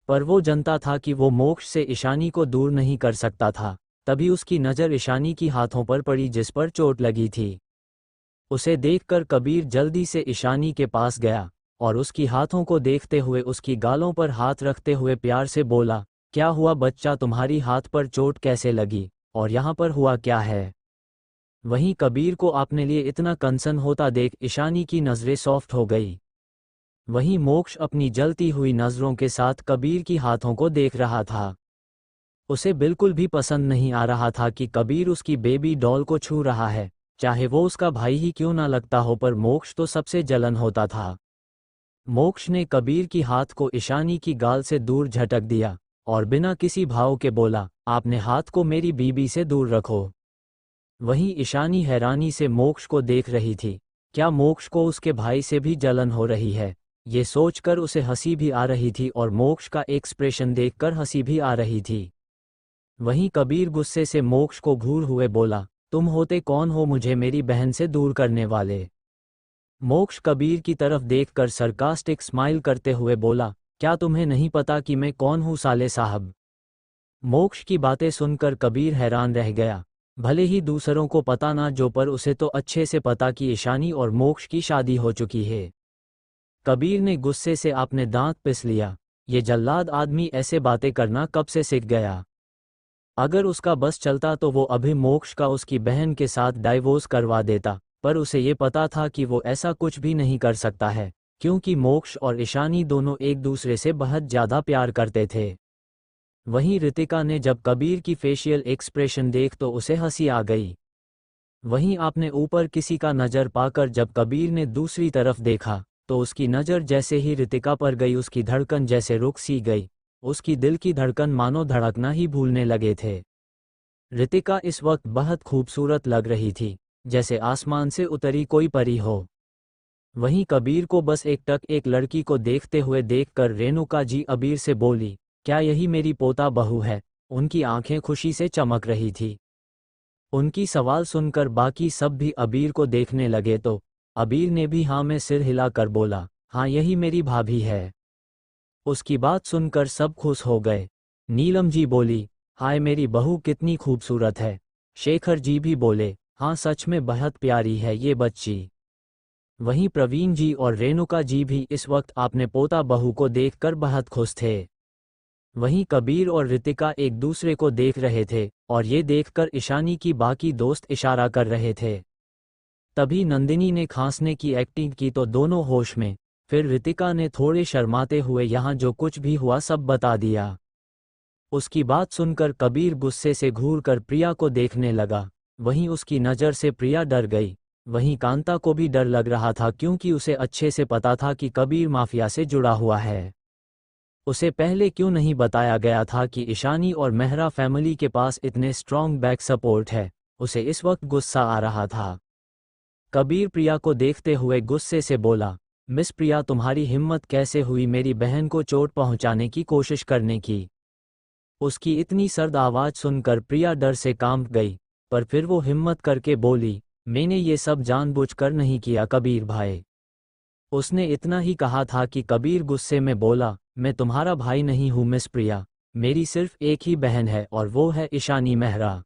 पर वो जानता था कि वो मोक्ष से ईशानी को दूर नहीं कर सकता था। तभी उसकी नज़र ईशानी की हाथों पर पड़ी जिस पर चोट लगी थी। उसे देखकर कबीर जल्दी से ईशानी के पास गया और उसकी हाथों को देखते हुए उसकी गालों पर हाथ रखते हुए प्यार से बोला, क्या हुआ बच्चा, तुम्हारी हाथ पर चोट कैसे लगी और यहाँ पर हुआ क्या है? वहीं कबीर को अपने लिए इतना कंसर्न होता देख ईशानी की नज़रें सॉफ्ट हो गई। वहीं मोक्ष अपनी जलती हुई नज़रों के साथ कबीर की हाथों को देख रहा था। उसे बिल्कुल भी पसंद नहीं आ रहा था कि कबीर उसकी बेबी डॉल को छू रहा है, चाहे वो उसका भाई ही क्यों ना लगता हो। पर मोक्ष तो सबसे जलन होता था। मोक्ष ने कबीर की हाथ को ईशानी की गाल से दूर झटक दिया और बिना किसी भाव के बोला, आपने हाथ को मेरी बीबी से दूर रखो। वहीं ईशानी हैरानी से मोक्ष को देख रही थी। क्या मोक्ष को उसके भाई से भी जलन हो रही है? ये सोचकर उसे हंसी भी आ रही थी और मोक्ष का एक्सप्रेशन देखकर हंसी भी आ रही थी। वहीं कबीर गुस्से से मोक्ष को घूर हुए बोला, तुम होते कौन हो मुझे मेरी बहन से दूर करने वाले? मोक्ष कबीर की तरफ देखकर सरकास्टिक स्माइल करते हुए बोला, क्या तुम्हें नहीं पता कि मैं कौन हूँ साले साहब? मोक्ष की बातें सुनकर कबीर हैरान रह गया। भले ही दूसरों को पता ना जो, पर उसे तो अच्छे से पता कि ईशानी और मोक्ष की शादी हो चुकी है। कबीर ने गुस्से से अपने दांत पिस लिया। ये जल्लाद आदमी ऐसे बातें करना कब से सीख गया? अगर उसका बस चलता तो वो अभी मोक्ष का उसकी बहन के साथ डाइवोर्स करवा देता, पर उसे ये पता था कि वो ऐसा कुछ भी नहीं कर सकता है, क्योंकि मोक्ष और ईशानी दोनों एक दूसरे से बहुत ज़्यादा प्यार करते थे। वहीं रितिका ने जब कबीर की फेशियल एक्सप्रेशन देख तो उसे हंसी आ गई। वहीं आपने ऊपर किसी का नज़र पाकर जब कबीर ने दूसरी तरफ देखा, तो उसकी नज़र जैसे ही रितिका पर गई उसकी धड़कन जैसे रुक सी गई। उसकी दिल की धड़कन मानो धड़कना ही भूलने लगे थे। रितिका इस वक्त बहुत खूबसूरत लग रही थी, जैसे आसमान से उतरी कोई परी हो। वहीं कबीर को बस एकटक एक लड़की को देखते हुए देखकर रेणुका जी अबीर से बोली, क्या यही मेरी पोता बहू है? उनकी आंखें खुशी से चमक रही थी। उनकी सवाल सुनकर बाकी सब भी अबीर को देखने लगे तो अबीर ने भी हाँ में सिर हिलाकर बोला, हाँ यही मेरी भाभी है। उसकी बात सुनकर सब खुश हो गए। नीलम जी बोली, हाय मेरी बहू कितनी खूबसूरत है। शेखर जी भी बोले, हाँ सच में बहुत प्यारी है ये बच्ची। वहीं प्रवीण जी और रेणुका जी भी इस वक्त अपने पोता बहू को देखकर बहुत खुश थे। वहीं कबीर और रितिका एक दूसरे को देख रहे थे और ये देखकर ईशानी की बाकी दोस्त इशारा कर रहे थे। तभी नंदिनी ने खांसने की एक्टिंग की तो दोनों होश में। फिर रितिका ने थोड़े शर्माते हुए यहाँ जो कुछ भी हुआ सब बता दिया। उसकी बात सुनकर कबीर गुस्से से घूरकर प्रिया को देखने लगा। वहीं उसकी नज़र से प्रिया डर गई। वहीं कांता को भी डर लग रहा था, क्योंकि उसे अच्छे से पता था कि कबीर माफिया से जुड़ा हुआ है। उसे पहले क्यों नहीं बताया गया था कि ईशानी और मेहरा फैमिली के पास इतने स्ट्रॉन्ग बैक सपोर्ट है? उसे इस वक्त गुस्सा आ रहा था। कबीर प्रिया को देखते हुए गुस्से से बोला, मिस प्रिया तुम्हारी हिम्मत कैसे हुई मेरी बहन को चोट पहुंचाने की कोशिश करने की? उसकी इतनी सर्द आवाज़ सुनकर प्रिया डर से कांप गई, पर फिर वो हिम्मत करके बोली, मैंने ये सब जानबूझकर नहीं किया कबीर भाई। उसने इतना ही कहा था कि कबीर गुस्से में बोला, मैं तुम्हारा भाई नहीं हूँ मिस प्रिया, मेरी सिर्फ एक ही बहन है और वो है ईशानी मेहरा।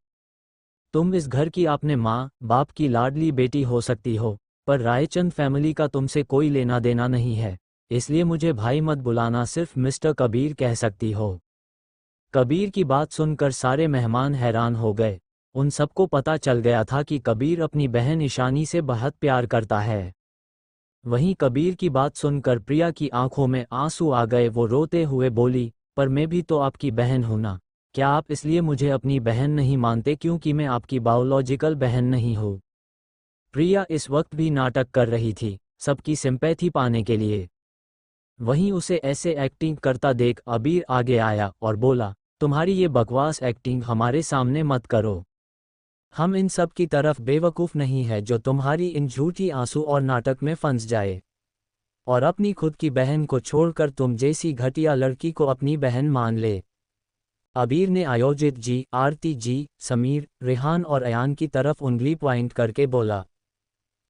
तुम इस घर की अपने माँ बाप की लाडली बेटी हो सकती हो, पर रायचंद फैमिली का तुमसे कोई लेना देना नहीं है, इसलिए मुझे भाई मत बुलाना, सिर्फ मिस्टर कबीर कह सकती हो। कबीर की बात सुनकर सारे मेहमान हैरान हो गए। उन सबको पता चल गया था कि कबीर अपनी बहन ईशानी से बहुत प्यार करता है। वहीं कबीर की बात सुनकर प्रिया की आंखों में आंसू आ गए। वो रोते हुए बोली, पर मैं भी तो आपकी बहन हूं ना, क्या आप इसलिए मुझे अपनी बहन नहीं मानते क्योंकि मैं आपकी बायोलॉजिकल बहन नहीं हूँ? प्रिया इस वक्त भी नाटक कर रही थी, सबकी सिंपैथी पाने के लिए। वहीं उसे ऐसे एक्टिंग करता देख अबीर आगे आया और बोला, तुम्हारी ये बकवास एक्टिंग हमारे सामने मत करो। हम इन सब की तरफ बेवकूफ़ नहीं है जो तुम्हारी इन झूठी आंसू और नाटक में फंस जाए। और अपनी खुद की बहन को छोड़कर तुम जैसी घटिया लड़की को अपनी बहन मान ले। अबीर ने आयोजित जी, आरती जी, समीर, रेहान और अयान की तरफ उंगली पॉइंट करके बोला,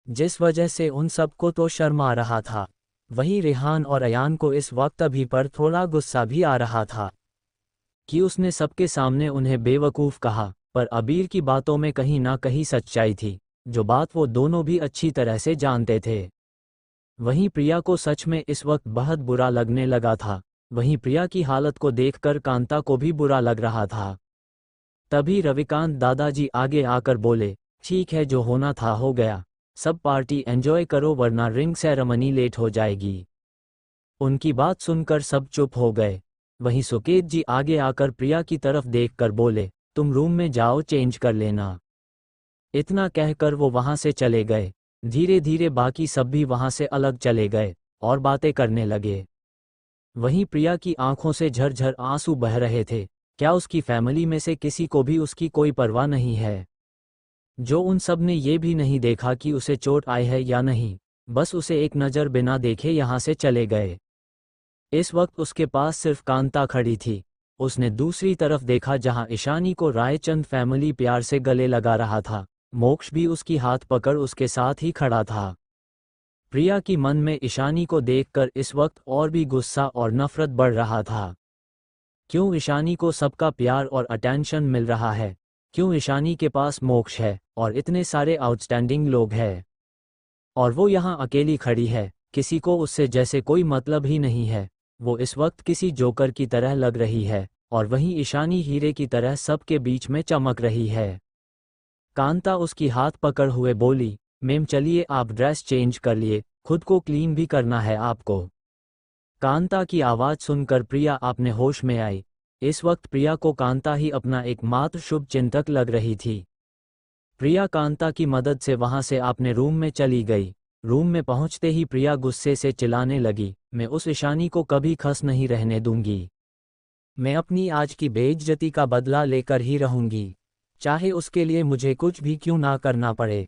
जिस वजह से उन सबको तो शर्म आ रहा था। वहीं रेहान और अयान को इस वक्त अभी पर थोड़ा गुस्सा भी आ रहा था कि उसने सबके सामने उन्हें बेवकूफ़ कहा, पर अबीर की बातों में कहीं ना कहीं सच्चाई थी, जो बात वो दोनों भी अच्छी तरह से जानते थे। वहीं प्रिया को सच में इस वक्त बहुत बुरा लगने लगा था। वहीं प्रिया की हालत को देखकर कांता को भी बुरा लग रहा था। तभी रविकांत दादाजी आगे आकर बोले, ठीक है, जो होना था हो गया, सब पार्टी एंजॉय करो वरना रिंग सेरेमनी लेट हो जाएगी। उनकी बात सुनकर सब चुप हो गए। वहीं सुकेत जी आगे आकर प्रिया की तरफ देखकर बोले, तुम रूम में जाओ, चेंज कर लेना। इतना कहकर वो वहां से चले गए। धीरे धीरे बाकी सब भी वहां से अलग चले गए और बातें करने लगे। वहीं प्रिया की आंखों से झरझर आंसू बह रहे थे। क्या उसकी फैमिली में से किसी को भी उसकी कोई परवाह नहीं है? जो उन सब ने ये भी नहीं देखा कि उसे चोट आई है या नहीं, बस उसे एक नज़र बिना देखे यहाँ से चले गए। इस वक्त उसके पास सिर्फ कांता खड़ी थी। उसने दूसरी तरफ देखा जहां ईशानी को रायचंद फैमिली प्यार से गले लगा रहा था। मोक्ष भी उसकी हाथ पकड़ उसके साथ ही खड़ा था। प्रिया की मन में ईशानी को देखकर इस वक्त और भी गुस्सा और नफरत बढ़ रहा था। क्यों ईशानी को सबका प्यार और अटेंशन मिल रहा है? क्यों ईशानी के पास मोक्ष है और इतने सारे आउटस्टैंडिंग लोग हैं, और वो यहाँ अकेली खड़ी है, किसी को उससे जैसे कोई मतलब ही नहीं है। वो इस वक्त किसी जोकर की तरह लग रही है, और वहीं ईशानी हीरे की तरह सबके बीच में चमक रही है। कांता उसकी हाथ पकड़ हुए बोली, मैम चलिए, आप ड्रेस चेंज कर लिए, खुद को क्लीन भी करना है आपको। कांता की आवाज़ सुनकर प्रिया अपने होश में आई। इस वक्त प्रिया को कांता ही अपना एकमात्र शुभ चिंतक लग रही थी। प्रिया कांता की मदद से वहां से अपने रूम में चली गई। रूम में पहुंचते ही प्रिया गुस्से से चिल्लाने लगी, मैं उस ईशानी को कभी खस नहीं रहने दूंगी। मैं अपनी आज की बेइज्जती का बदला लेकर ही रहूंगी, चाहे उसके लिए मुझे कुछ भी क्यों ना करना पड़े।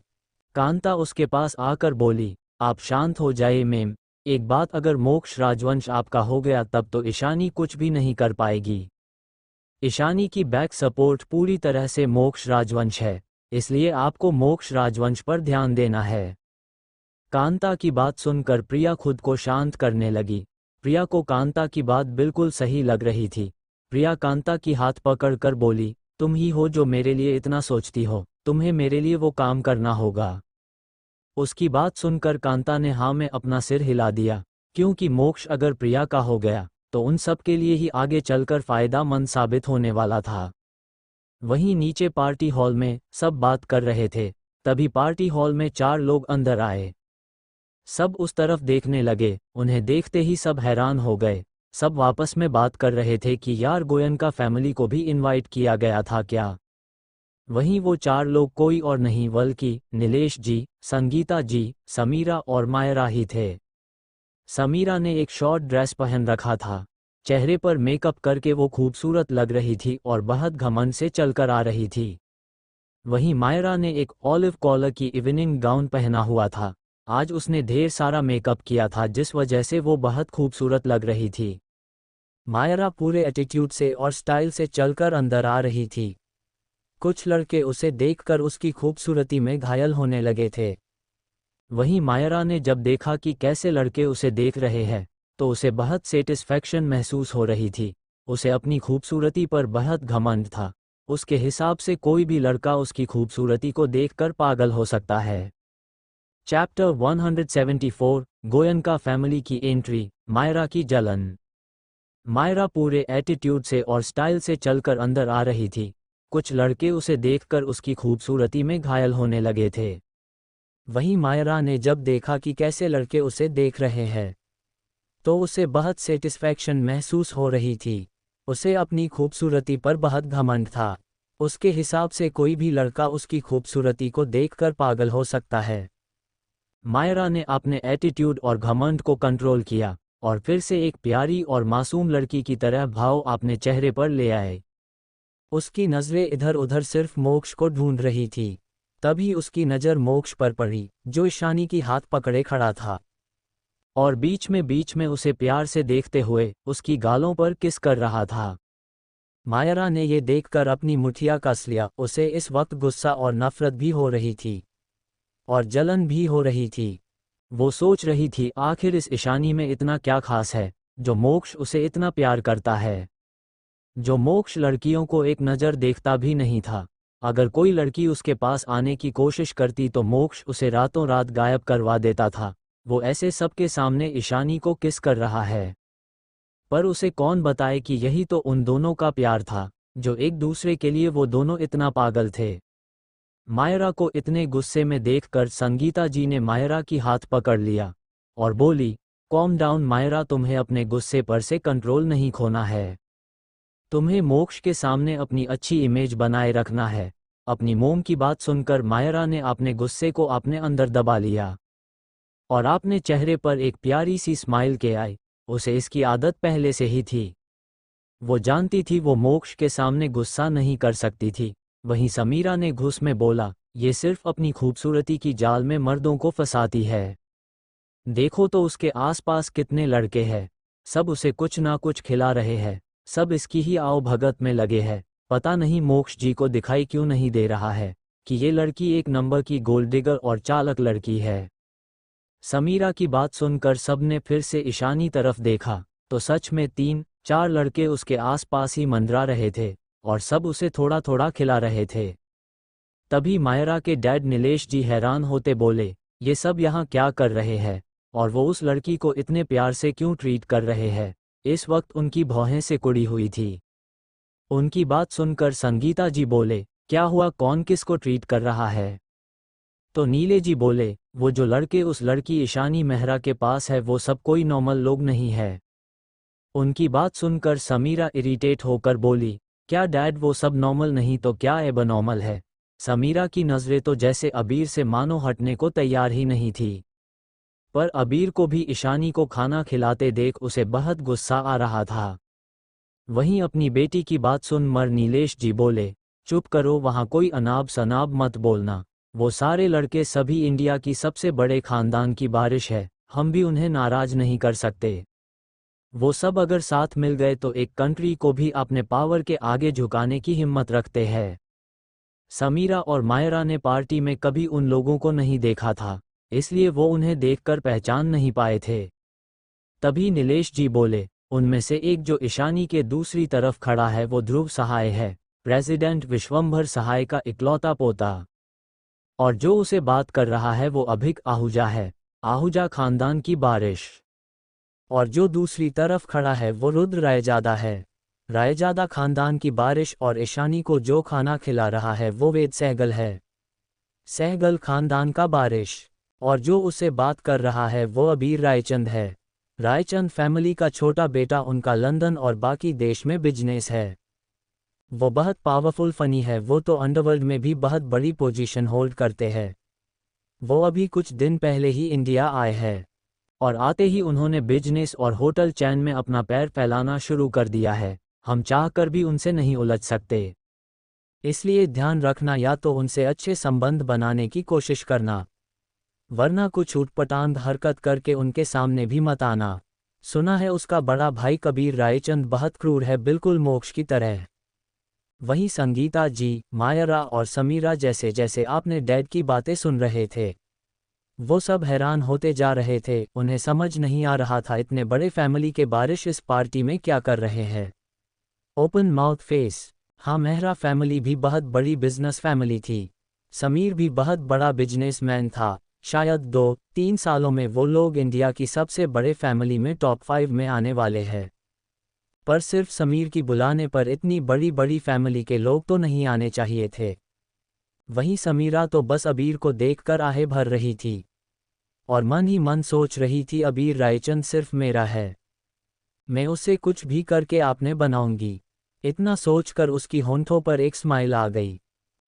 कांता उसके पास आकर बोली, आप शांत हो जाइए मैम, एक बात, अगर मोक्ष राजवंश आपका हो गया तब तो ईशानी कुछ भी नहीं कर पाएगी। ईशानी की बैक सपोर्ट पूरी तरह से मोक्ष राजवंश है, इसलिए आपको मोक्ष राजवंश पर ध्यान देना है। कांता की बात सुनकर प्रिया खुद को शांत करने लगी। प्रिया को कांता की बात बिल्कुल सही लग रही थी। प्रिया कांता की हाथ पकड़कर बोली, तुम ही हो जो मेरे लिए इतना सोचती हो, तुम्हें मेरे लिए वो काम करना होगा। उसकी बात सुनकर कांता ने हाँ में अपना सिर हिला दिया, क्योंकि मोक्ष अगर प्रिया का हो गया तो उन सब के लिए ही आगे चलकर फायदेमंद साबित होने वाला था। वहीं नीचे पार्टी हॉल में सब बात कर रहे थे। तभी पार्टी हॉल में 4 लोग अंदर आए। सब उस तरफ देखने लगे। उन्हें देखते ही सब हैरान हो गए। सब आपस में बात कर रहे थे कि यार, गोयनका फैमिली को भी इनवाइट किया गया था क्या? वहीं वो 4 लोग कोई और नहीं बल्कि नीलेश जी, संगीता जी, समीरा और मायरा ही थे। समीरा ने एक शॉर्ट ड्रेस पहन रखा था। चेहरे पर मेकअप करके वो खूबसूरत लग रही थी और बहुत घमंड से चलकर आ रही थी। वहीं मायरा ने एक ऑलिव कॉलर की इवनिंग गाउन पहना हुआ था। आज उसने ढेर सारा मेकअप किया था, जिस वजह से वो बहुत खूबसूरत लग रही थी। मायरा पूरे एटीट्यूड से और स्टाइल से चलकर अंदर आ रही थी। कुछ लड़के उसे देखकर उसकी खूबसूरती में घायल होने लगे थे। वहीं मायरा ने जब देखा कि कैसे लड़के उसे देख रहे हैं, तो उसे बहुत सेटिस्फैक्शन महसूस हो रही थी। उसे अपनी खूबसूरती पर बहुत घमंड था। उसके हिसाब से कोई भी लड़का उसकी खूबसूरती को देखकर पागल हो सकता है। चैप्टर 174, गोयनका फैमिली की एंट्री, मायरा की जलन। मायरा पूरे एटीट्यूड से और स्टाइल से चलकर अंदर आ रही थी। कुछ लड़के उसे देखकर उसकी खूबसूरती में घायल होने लगे थे। वहीं मायरा ने जब देखा कि कैसे लड़के उसे देख रहे हैं, तो उसे बहुत सेटिस्फैक्शन महसूस हो रही थी। उसे अपनी खूबसूरती पर बहुत घमंड था। उसके हिसाब से कोई भी लड़का उसकी खूबसूरती को देखकर पागल हो सकता है। मायरा ने अपने एटीट्यूड और घमंड को कंट्रोल किया और फिर से एक प्यारी और मासूम लड़की की तरह भाव अपने चेहरे पर ले आए। उसकी नज़रें इधर उधर सिर्फ मोक्ष को ढूंढ रही थी। तभी उसकी नज़र मोक्ष पर पड़ी, जो ईशानी की हाथ पकड़े खड़ा था। और बीच में उसे प्यार से देखते हुए उसकी गालों पर किस कर रहा था। मायरा ने ये देखकर अपनी मुठिया कस लिया। उसे इस वक्त गुस्सा और नफरत भी हो रही थी और जलन भी हो रही थी। वो सोच रही थी आखिर इस ईशानी में इतना क्या खास है जो मोक्ष उसे इतना प्यार करता है। जो मोक्ष लड़कियों को एक नज़र देखता भी नहीं था। अगर कोई लड़की उसके पास आने की कोशिश करती तो मोक्ष उसे रातों रात गायब करवा देता था। वो ऐसे सबके सामने ईशानी को किस कर रहा है। पर उसे कौन बताए कि यही तो उन दोनों का प्यार था, जो एक दूसरे के लिए वो दोनों इतना पागल थे। मायरा को इतने गुस्से में देखकर संगीता जी ने मायरा की हाथ पकड़ लिया और बोली, कॉम डाउन मायरा, तुम्हें अपने गुस्से पर से कंट्रोल नहीं खोना है। तुम्हें मोक्ष के सामने अपनी अच्छी इमेज बनाए रखना है। अपनी मोम की बात सुनकर मायरा ने अपने गुस्से को अपने अंदर दबा लिया और अपने चेहरे पर एक प्यारी सी स्माइल के आई। उसे इसकी आदत पहले से ही थी। वो जानती थी वो मोक्ष के सामने गुस्सा नहीं कर सकती थी। वहीं समीरा ने घुस में बोला, ये सिर्फ अपनी खूबसूरती की जाल में मर्दों को फंसाती है। देखो तो उसके आसपास कितने लड़के हैं, सब उसे कुछ ना कुछ खिला रहे हैं, सब इसकी ही आओ भगत में लगे हैं। पता नहीं मोक्ष जी को दिखाई क्यों नहीं दे रहा है कि ये लड़की एक नंबर की गोल्ड डिगर और चालक लड़की है। समीरा की बात सुनकर सबने फिर से ईशानी तरफ देखा तो सच में 3-4 लड़के उसके आसपास ही मंडरा रहे थे और सब उसे थोड़ा थोड़ा खिला रहे थे। तभी मायरा के डैड नीलेश जी हैरान होते बोले, ये सब यहाँ क्या कर रहे हैं और वो उस लड़की को इतने प्यार से क्यों ट्रीट कर रहे हैं। इस वक्त उनकी भौहें से कुड़ी हुई थी। उनकी बात सुनकर संगीता जी बोले, क्या हुआ, कौन किसको ट्रीट कर रहा है। तो नीले जी बोले, वो जो लड़के उस लड़की ईशानी मेहरा के पास है वो सब कोई नॉर्मल लोग नहीं है। उनकी बात सुनकर समीरा इरिटेट होकर बोली, क्या डैड वो सब नॉर्मल नहीं तो क्या एबनॉर्मल है। समीरा की नज़रें तो जैसे अबीर से मानो हटने को तैयार ही नहीं थी। पर अबीर को भी ईशानी को खाना खिलाते देख उसे बहुत गुस्सा आ रहा था। वहीं अपनी बेटी की बात सुन मर नीलेश जी बोले, चुप करो, वहाँ कोई अनाब शनाब मत बोलना। वो सारे लड़के सभी इंडिया की सबसे बड़े खानदान की बारिश है, हम भी उन्हें नाराज नहीं कर सकते। वो सब अगर साथ मिल गए तो एक कंट्री को भी अपने पावर के आगे झुकाने की हिम्मत रखते हैं। समीरा और मायरा ने पार्टी में कभी उन लोगों को नहीं देखा था, इसलिए वो उन्हें देखकर पहचान नहीं पाए थे। तभी नीलेश जी बोले, उनमें से एक जो ईशानी के दूसरी तरफ खड़ा है वो ध्रुव सहाय है, प्रेसिडेंट विश्वंभर सहाय का इकलौता पोता। और जो उसे बात कर रहा है वो अभिक आहूजा है, आहूजा खानदान की बारिश। और जो दूसरी तरफ खड़ा है वो रुद्र रायजादा है, रायजादा खानदान की बारिश। और ईशानी को जो खाना खिला रहा है वो वेद सहगल है, सहगल खानदान का बारिश। और जो उसे बात कर रहा है वो अबीर रायचंद है, रायचंद फैमिली का छोटा बेटा। उनका लंदन और बाकी देश में बिजनेस है। वो बहुत पावरफुल फनी है, वो तो अंडरवर्ल्ड में भी बहुत बड़ी पोजीशन होल्ड करते हैं। वो अभी कुछ दिन पहले ही इंडिया आए हैं और आते ही उन्होंने बिजनेस और होटल चैन में अपना पैर फैलाना शुरू कर दिया है। हम चाहकर भी उनसे नहीं उलझ सकते, इसलिए ध्यान रखना, या तो उनसे अच्छे संबंध बनाने की कोशिश करना, वरना कुछ उटपटांग हरकत करके उनके सामने भी मत आना। सुना है उसका बड़ा भाई कबीर रायचंद बहुत क्रूर है, बिल्कुल मोक्ष की तरह। वहीं संगीता जी, मायरा और समीरा जैसे जैसे आपने डैड की बातें सुन रहे थे वो सब हैरान होते जा रहे थे। उन्हें समझ नहीं आ रहा था इतने बड़े फैमिली के बारिश इस पार्टी में क्या कर रहे हैं। Open mouth face. हाँ, मेहरा फैमिली भी बहुत बड़ी बिजनेस फैमिली थी। समीर भी बहुत बड़ा बिजनेसमैन था। शायद 2-3 सालों में वो लोग इंडिया की सबसे बड़े फैमिली में टॉप 5 में आने वाले हैं। पर सिर्फ समीर की बुलाने पर इतनी बड़ी बड़ी फैमिली के लोग तो नहीं आने चाहिए थे। वहीं समीरा तो बस अबीर को देखकर आहें भर रही थी और मन ही मन सोच रही थी, अबीर रायचंद सिर्फ मेरा है, मैं उसे कुछ भी करके आपने बनाऊंगी। इतना सोचकर उसकी होंठों पर एक स्माइल आ गई।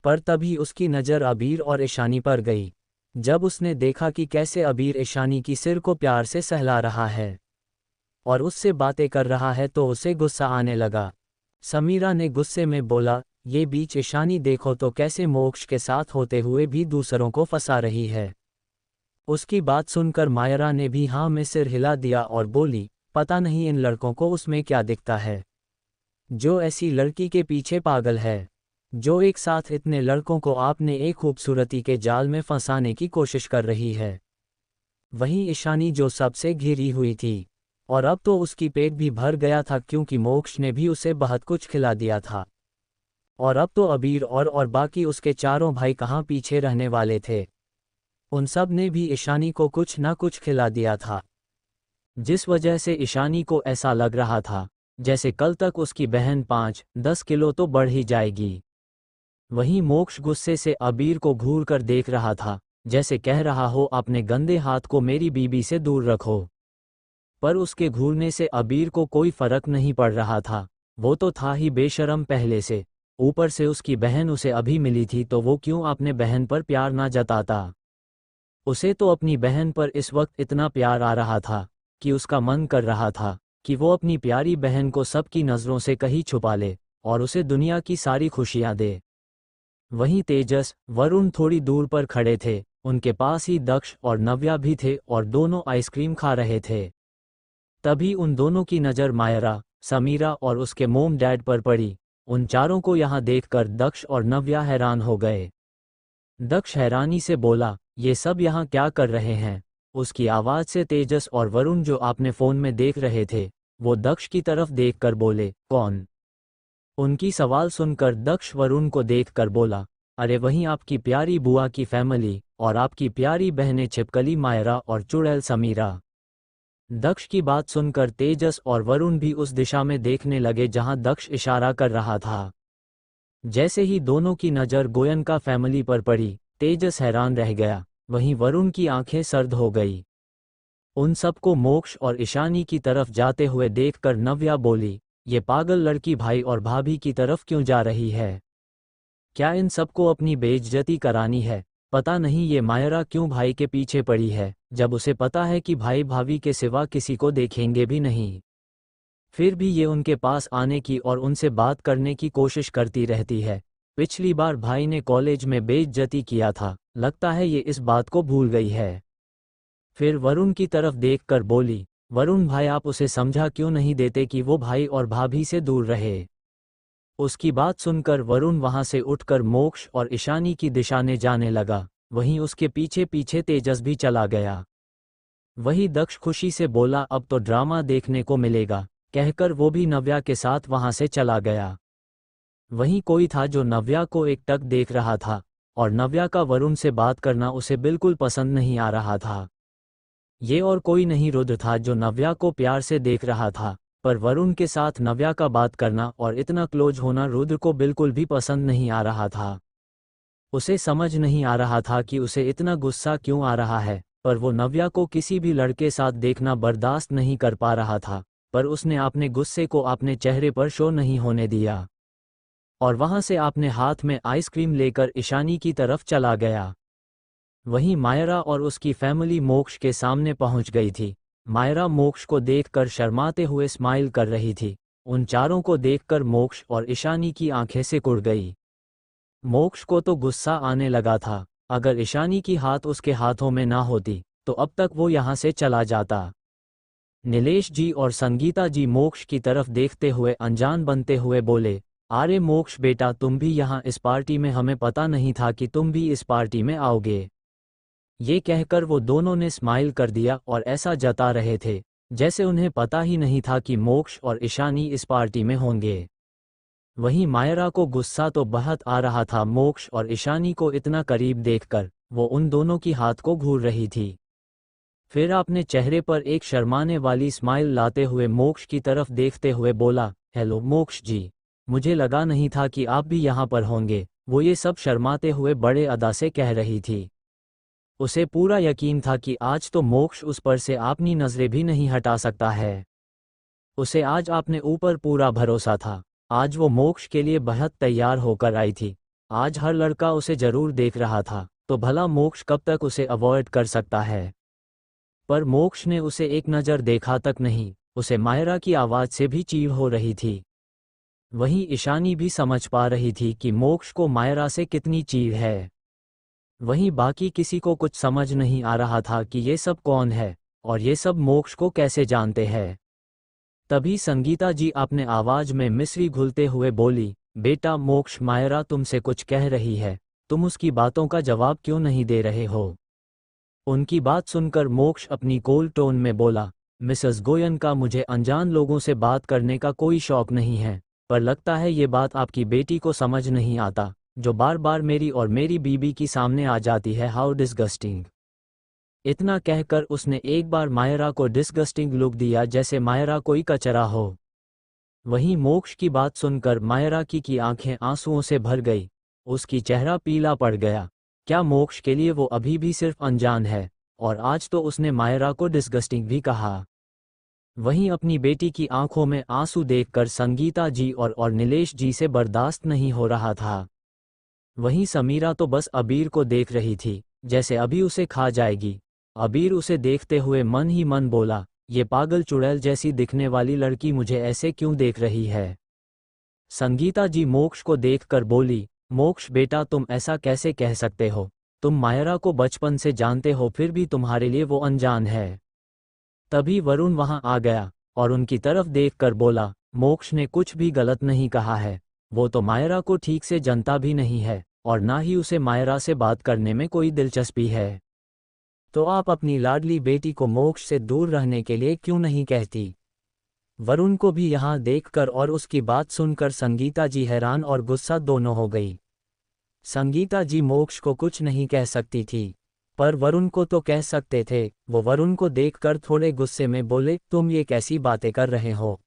पर तभी उसकी नज़र अबीर और ईशानी पर गई। जब उसने देखा कि कैसे अबीर ईशानी की सिर को प्यार से सहला रहा है और उससे बातें कर रहा है तो उसे गुस्सा आने लगा। समीरा ने गुस्से में बोला, ये बीच ईशानी देखो तो कैसे मोक्ष के साथ होते हुए भी दूसरों को फंसा रही है। उसकी बात सुनकर मायरा ने भी हाँ में सिर हिला दिया और बोली, पता नहीं इन लड़कों को उसमें क्या दिखता है, जो ऐसी लड़की के पीछे पागल है, जो एक साथ इतने लड़कों को आपने एक खूबसूरती के जाल में फंसाने की कोशिश कर रही है। वहीं ईशानी जो सबसे घिरी हुई थी, और अब तो उसकी पेट भी भर गया था क्योंकि मोक्ष ने भी उसे बहुत कुछ खिला दिया था। और अब तो अबीर और बाकी उसके चारों भाई कहाँ पीछे रहने वाले थे। उन सब ने भी ईशानी को कुछ ना कुछ खिला दिया था, जिस वजह से ईशानी को ऐसा लग रहा था जैसे कल तक उसकी बहन 5-10 किलो तो बढ़ ही जाएगी। वहीं मोक्ष गुस्से से अबीर को घूर कर देख रहा था, जैसे कह रहा हो अपने गंदे हाथ को मेरी बीबी से दूर रखो। पर उसके घूरने से अबीर को कोई फर्क नहीं पड़ रहा था, वो तो था ही बेशरम पहले से। ऊपर से उसकी बहन उसे अभी मिली थी तो वो क्यों अपने बहन पर प्यार ना जताता। उसे तो अपनी बहन पर इस वक्त इतना प्यार आ रहा था कि उसका मन कर रहा था कि वो अपनी प्यारी बहन को सबकी नज़रों से कहीं छुपा ले और उसे दुनिया की सारी खुशियां दे। वहीं तेजस, वरुण थोड़ी दूर पर खड़े थे, उनके पास ही दक्ष और नव्या भी थे और दोनों आइसक्रीम खा रहे थे। तभी उन दोनों की नज़र मायरा, समीरा और उसके मोम डैड पर पड़ी। उन चारों को यहाँ देखकर दक्ष और नव्या हैरान हो गए। दक्ष हैरानी से बोला, ये सब यहाँ क्या कर रहे हैं? उसकी आवाज़ से तेजस और वरुण जो आपने फ़ोन में देख रहे थे, वो दक्ष की तरफ देखकर बोले, कौन? उनकी सवाल सुनकर दक्ष वरुण को देखकर बोला, अरे वहीं आपकी प्यारी बुआ की फैमिली और आपकी प्यारी बहनें छिपकली मायरा और चुड़ैल समीरा। दक्ष की बात सुनकर तेजस और वरुण भी उस दिशा में देखने लगे जहां दक्ष इशारा कर रहा था। जैसे ही दोनों की नज़र गोयनका फैमिली पर पड़ी, तेजस हैरान रह गया, वहीं वरुण की आंखें सर्द हो गई। उन सबको मोक्ष और ईशानी की तरफ जाते हुए देखकर नव्या बोली, ये पागल लड़की भाई और भाभी की तरफ क्यों जा रही है? क्या इन सबको अपनी बेइज्जती करानी है? पता नहीं ये मायरा क्यों भाई के पीछे पड़ी है, जब उसे पता है कि भाई भाभी के सिवा किसी को देखेंगे भी नहीं। फिर भी ये उनके पास आने की और उनसे बात करने की कोशिश करती रहती है। पिछली बार भाई ने कॉलेज में बेइज्जती किया था, लगता है ये इस बात को भूल गई है। फिर वरुण की तरफ देखकर बोली, वरुण भाई आप उसे समझा क्यों नहीं देते कि वो भाई और भाभी से दूर रहे? उसकी बात सुनकर वरुण वहां से उठकर मोक्ष और ईशानी की दिशा में जाने लगा, वहीं उसके पीछे पीछे तेजस भी चला गया। वही दक्ष खुशी से बोला, अब तो ड्रामा देखने को मिलेगा, कहकर वो भी नव्या के साथ वहां से चला गया। वहीं कोई था जो नव्या को एकटक देख रहा था, और नव्या का वरुण से बात करना उसे बिल्कुल पसंद नहीं आ रहा था। ये और कोई नहीं रुद्र था जो नव्या को प्यार से देख रहा था, पर वरुण के साथ नव्या का बात करना और इतना क्लोज होना रुद्र को बिल्कुल भी पसंद नहीं आ रहा था। उसे समझ नहीं आ रहा था कि उसे इतना गुस्सा क्यों आ रहा है, पर वो नव्या को किसी भी लड़के साथ देखना बर्दाश्त नहीं कर पा रहा था, पर उसने अपने गुस्से को अपने चेहरे पर शो नहीं होने दिया। और वहां से अपने हाथ में आइसक्रीम लेकर ईशानी की तरफ चला गया। वहीं मायरा और उसकी फैमिली मोक्ष के सामने पहुंच गई थी। मायरा मोक्ष को देखकर शर्माते हुए स्माइल कर रही थी। उन चारों को देखकर मोक्ष और ईशानी की आंखें सिकुड़ गई। मोक्ष को तो गुस्सा आने लगा था, अगर ईशानी की हाथ उसके हाथों में ना होती तो अब तक वो यहाँ से चला जाता। नीलेश जी और संगीता जी मोक्ष की तरफ देखते हुए अनजान बनते हुए बोले, अरे मोक्ष बेटा तुम भी यहाँ इस पार्टी में, हमें पता नहीं था कि तुम भी इस पार्टी में आओगे। ये कहकर वो दोनों ने स्माइल कर दिया और ऐसा जता रहे थे जैसे उन्हें पता ही नहीं था कि मोक्ष और ईशानी इस पार्टी में होंगे। वहीं मायरा को गुस्सा तो बहुत आ रहा था, मोक्ष और ईशानी को इतना करीब देखकर वो उन दोनों की हाथ को घूर रही थी। फिर अपने चेहरे पर एक शर्माने वाली स्माइल लाते हुए मोक्ष की तरफ देखते हुए बोला, हेलो मोक्ष जी, मुझे लगा नहीं था कि आप भी यहाँ पर होंगे। वो ये सब शर्माते हुए बड़े अदा से कह रही थी। उसे पूरा यकीन था कि आज तो मोक्ष उस पर से अपनी नजरें भी नहीं हटा सकता है। उसे आज अपने ऊपर पूरा भरोसा था। आज वो मोक्ष के लिए बहुत तैयार होकर आई थी। आज हर लड़का उसे जरूर देख रहा था, तो भला मोक्ष कब तक उसे अवॉइड कर सकता है। पर मोक्ष ने उसे एक नज़र देखा तक नहीं, उसे मायरा की आवाज़ से भी चीड़ हो रही थी। वहीं ईशानी भी समझ पा रही थी कि मोक्ष को मायरा से कितनी चीड़ है। वहीं बाकी किसी को कुछ समझ नहीं आ रहा था कि ये सब कौन है और ये सब मोक्ष को कैसे जानते हैं। तभी संगीता जी अपने आवाज में मिश्री घुलते हुए बोली, बेटा मोक्ष, मायरा तुमसे कुछ कह रही है, तुम उसकी बातों का जवाब क्यों नहीं दे रहे हो। उनकी बात सुनकर मोक्ष अपनी कोल्ड टोन में बोला, मिसेस गोयन का मुझे अनजान लोगों से बात करने का कोई शौक नहीं है, पर लगता है ये बात आपकी बेटी को समझ नहीं आता, जो बार बार मेरी और मेरी बीबी की सामने आ जाती है। How disgusting. इतना कहकर उसने एक बार मायरा को डिस्गस्टिंग लुक दिया, जैसे मायरा कोई कचरा हो। वहीं मोक्ष की बात सुनकर मायरा की आंखें आंसुओं से भर गई, उसकी चेहरा पीला पड़ गया। क्या मोक्ष के लिए वो अभी भी सिर्फ अनजान है, और आज तो उसने मायरा को डिस्गस्टिंग भी कहा। वहीं अपनी बेटी की आंखों में आंसू देखकर संगीता जी और नीलेश जी से बर्दाश्त नहीं हो रहा था। वहीं समीरा तो बस अबीर को देख रही थी, जैसे अभी उसे खा जाएगी। अबीर उसे देखते हुए मन ही मन बोला, ये पागल चुड़ैल जैसी दिखने वाली लड़की मुझे ऐसे क्यों देख रही है। संगीता जी मोक्ष को देखकर बोली, मोक्ष बेटा तुम ऐसा कैसे कह सकते हो, तुम मायरा को बचपन से जानते हो, फिर भी तुम्हारे लिए वो अनजान है। तभी वरुण वहां आ गया और उनकी तरफ देखकर बोला, मोक्ष ने कुछ भी गलत नहीं कहा है, वो तो मायरा को ठीक से जानता भी नहीं है और ना ही उसे मायरा से बात करने में कोई दिलचस्पी है। तो आप अपनी लाडली बेटी को मोक्ष से दूर रहने के लिए क्यों नहीं कहती। वरुण को भी यहाँ देखकर और उसकी बात सुनकर संगीता जी हैरान और गुस्सा दोनों हो गई। संगीता जी मोक्ष को कुछ नहीं कह सकती थी, पर वरुण को तो कह सकते थे। वो वरुण को देखकर थोड़े गुस्से में बोले, तुम ये कैसी बातें कर रहे हो,